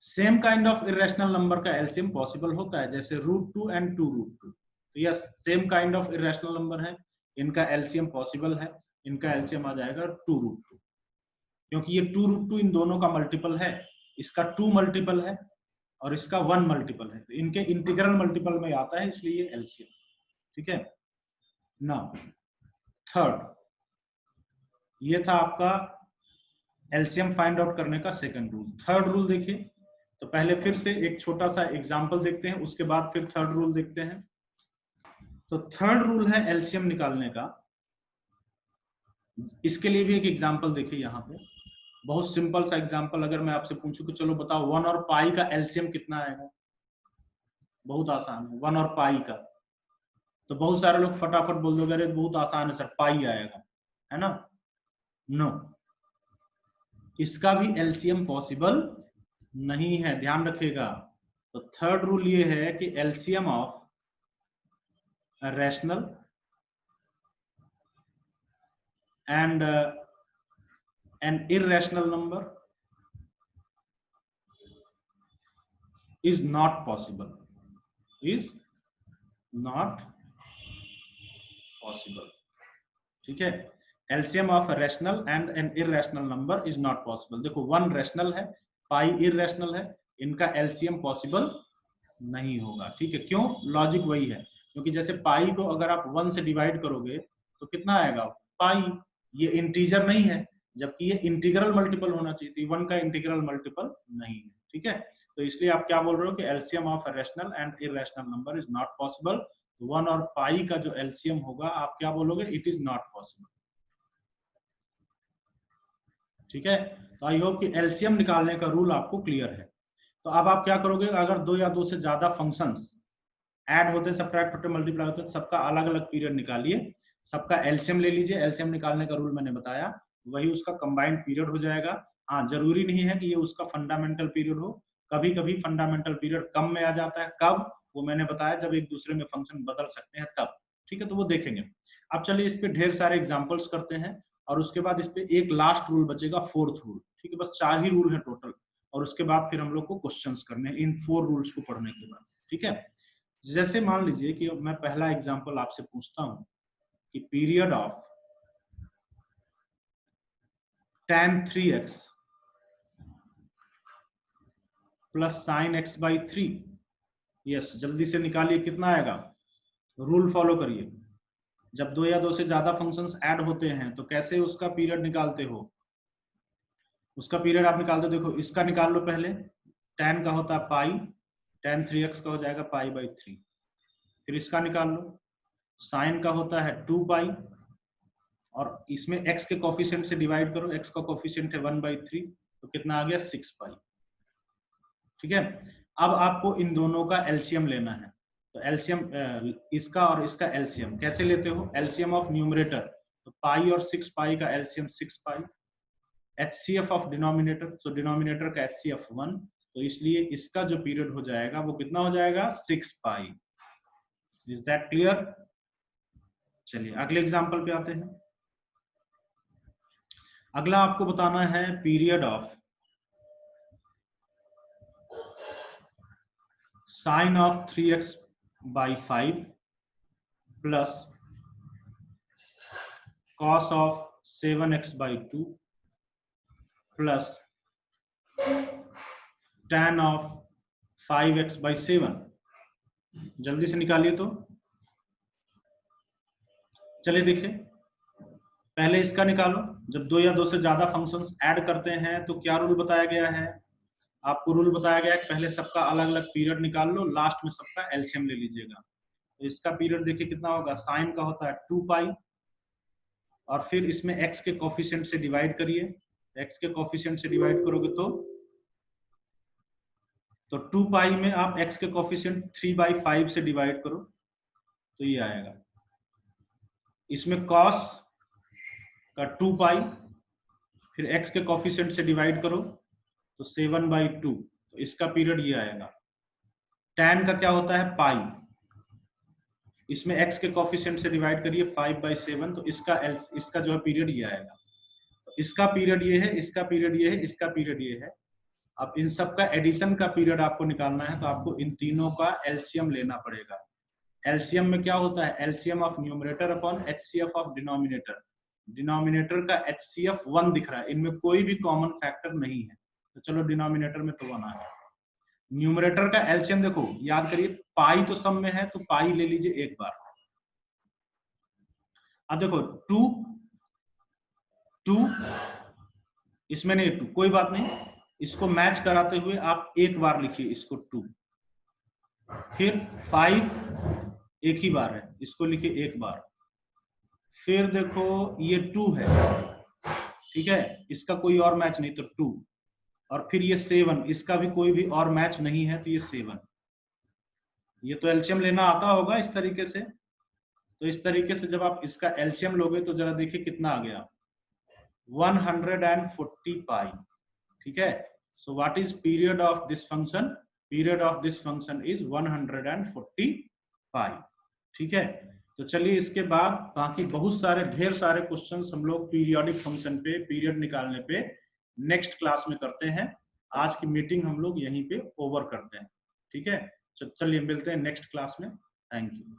same kind of irrational number का एलसीएम पॉसिबल होता है, जैसे √2 एंड 2√2। तो yes, same kind of irrational number है, इनका एलसीएम पॉसिबल है। इनका एलसीएम आ जाएगा 2√2, क्योंकि ये 2√2 इन दोनों का मल्टीपल है, इसका 2 मल्टीपल है और इसका 1 मल्टीपल है, तो इनके इंटीग्रल मल्टीपल में आता है, इसलिए ये एलसीएम। ठीक है। नाउ थर्ड, ये था आपका एलसीएम फाइंड आउट करने का सेकंड रूल। थर्ड रूल देखिए, तो पहले फिर से एक छोटा सा एग्जांपल देखते हैं, उसके बाद फिर थर्ड रूल देखते हैं। तो थर्ड रूल है एलसीएम निकालने का। इसके लिए भी एक एग्जांपल देखिए, यहाँ पे बहुत सिंपल सा एग्जांपल। अगर मैं आपसे पूछूं कि चलो बताओ 1 और पाई का एलसीएम कितना आएगा, बहुत आसान है, 1 और पाई का। तो बहुत सारे लोग फटाफट बोल दोगे अरे बहुत आसान है सर, पाई आएगा, है ना। नो, इसका भी एलसीएम पॉसिबल नहीं है, ध्यान रखिएगा। तो थर्ड रूल ये है कि LCM of rational and an irrational number is not possible, is not possible। ठीक है, LCM of rational and an irrational number is not possible. देखो 1 रैशनल है, पाई इररेशनल है, इनका एलसीएम पॉसिबल नहीं होगा। ठीक है, क्यों? लॉजिक वही है, क्योंकि जैसे पाई को अगर आप 1 से डिवाइड करोगे तो कितना आएगा, पाई। ये इंटीजर नहीं है, जबकि ये इंटीग्रल मल्टीपल होना चाहिए, तो 1 का इंटीग्रल मल्टीपल नहीं है। ठीक है, तो इसलिए आप क्या बोल रहे हो कि LCM of rational and irrational number is not possible. 1 और पाई का जो एलसीएम होगा आप क्या बोलोगे, इट इज नॉट पॉसिबल। ठीक है, तो आई होप कि एलसीएम निकालने का रूल आपको क्लियर है। तो अब आप क्या करोगे, अगर 2 या 2 से ज्यादा फंक्शंस ऐड होते, सब्ट्रैक्ट होते, मल्टीप्लाई होते, सबका अलग अलग पीरियड निकालिए, सबका एलसीएम ले लीजिए। एलसीएम निकालने का रूल मैंने बताया, वही उसका कंबाइंड पीरियड हो जाएगा। हाँ, जरूरी नहीं है कि ये उसका फंडामेंटल पीरियड हो, कभी कभी फंडामेंटल पीरियड कम में आ जाता है। कब, वो मैंने बताया, जब एक दूसरे में फंक्शन बदल सकते हैं तब। ठीक है, तो वो देखेंगे। अब चलिए इस पे ढेर सारे एग्जाम्पल्स करते हैं, और उसके बाद इस पे एक लास्ट रूल बचेगा, फोर्थ रूल। ठीक है, बस 4 ही रूल है टोटल, और उसके बाद फिर हम लोग को क्वेश्चंस करने हैं इन 4 रूल्स को पढ़ने के बाद। ठीक है, जैसे मान लीजिए कि मैं पहला एग्जांपल आपसे पूछता हूं कि period of tan 3x plus sin x by 3। Yes, जल्दी से निकालिए कितना आएगा, रूल फॉलो करिए। जब 2 या 2 से ज्यादा फंक्शंस ऐड होते हैं तो कैसे उसका पीरियड निकालते हो, उसका पीरियड आप निकालते हो। देखो इसका निकाल लो पहले, tan का होता है पाई, tan 3x का हो जाएगा पाई बाई 3। फिर इसका निकाल लो, साइन का होता है 2 पाई, और इसमें x के कोफिशिएंट से डिवाइड करो, x का कोफिशिएंट है 1/3, तो कितना आ गया 6 पाई। ठीक है, अब आपको इन दोनों का एलसीएम लेना है। तो एलसीएम इसका और इसका एलसीएम कैसे लेते हो, एलसीएम ऑफ न्यूमरेटर, तो पाई और 6 पाई का LCM 6 pi. HCF of denominator, तो डिनोमिनेटर का एचसीएफ 1, तो इसलिए इसका जो पीरियड हो जाएगा वो कितना हो जाएगा, 6 पाई। Is that clear? चलिए अगले एग्जांपल पे आते हैं। अगला आपको बताना है period of sine of 3x by 5 plus cos of 7x by 2 plus tan of 5x by 7। जल्दी से निकालिए। तो चलिए देखिए, पहले इसका निकालो। जब 2 या 2 से ज्यादा फंक्शंस ऐड करते हैं तो क्या रूल बताया गया है, आपको रूल बताया गया है कि पहले सबका अलग अलग पीरियड निकाल लो, लास्ट में सबका एलसीएम ले लीजिएगा। तो इसका पीरियड देखिए कितना होगा, साइन का होता है 2 पाई, और फिर इसमें x के कोफिशिएंट से डिवाइड करिए। x के कोफिशिएंट से डिवाइड करोगे तो 2 पाई में आप x के कोफिशिएंट 3/5 से डिवाइड करो, तो ये आएगा। इसमें cos का 2 पाई, फिर x के कोफिशिएंट से डिवाइड करो तो 7/2, तो इसका पीरियड ये आएगा। tan का क्या होता है, पाई, इसमें x के कोफिशिएंट से डिवाइड करिए 5/7, तो इसका जो है पीरियड ये आएगा। तो इसका पीरियड ये है, इसका पीरियड ये है, इसका पीरियड ये है। अब इन सब का एडिशन का पीरियड आपको निकालना है, तो आपको इन तीनों का एलसीएम लेना पड़ेगा। एलसीएम में क्या होता है, LCM of numerator upon HCF of denominator. Denominator का HCF 1 दिख रहा है, इनमें कोई भी कॉमन फैक्टर नहीं है, तो चलो डिनोमिनेटर में तो 1 आ गया। न्यूमरेटर का एलसीएम देखो, याद करिए पाई तो सब में है, तो पाई ले लीजिए एक बार। अब देखो 2 इसमें नहीं 2, कोई बात नहीं, इसको मैच कराते हुए आप एक बार लिखिए इसको 2, फिर 5 एक ही बार है, इसको लिखिए एक बार, फिर देखो ये 2 है, ठीक है, इसका कोई और मैच नहीं तो 2, और फिर ये 7, इसका भी कोई भी और मैच नहीं है तो ये 7। ये तो एलसीएम लेना आता होगा इस तरीके से, तो इस तरीके से जब आप इसका एलसीएम लोगे तो जरा देखिए कितना आ गया, 140 पाई, ठीक है। So what is period of this function? Period of this function is 140 पाई, ठीक है। तो चलिए इसके बाद बाकी बहुत सारे ढेर सारे क्वेश्चंस हम लोग पीरियोडिक फंक्शन पे पीरियड निकालने पे नेक्स्ट क्लास में करते हैं। आज की मीटिंग हम लोग यहीं पे ओवर करते हैं, ठीक है। चलिए मिलते हैं नेक्स्ट क्लास में। Thank you.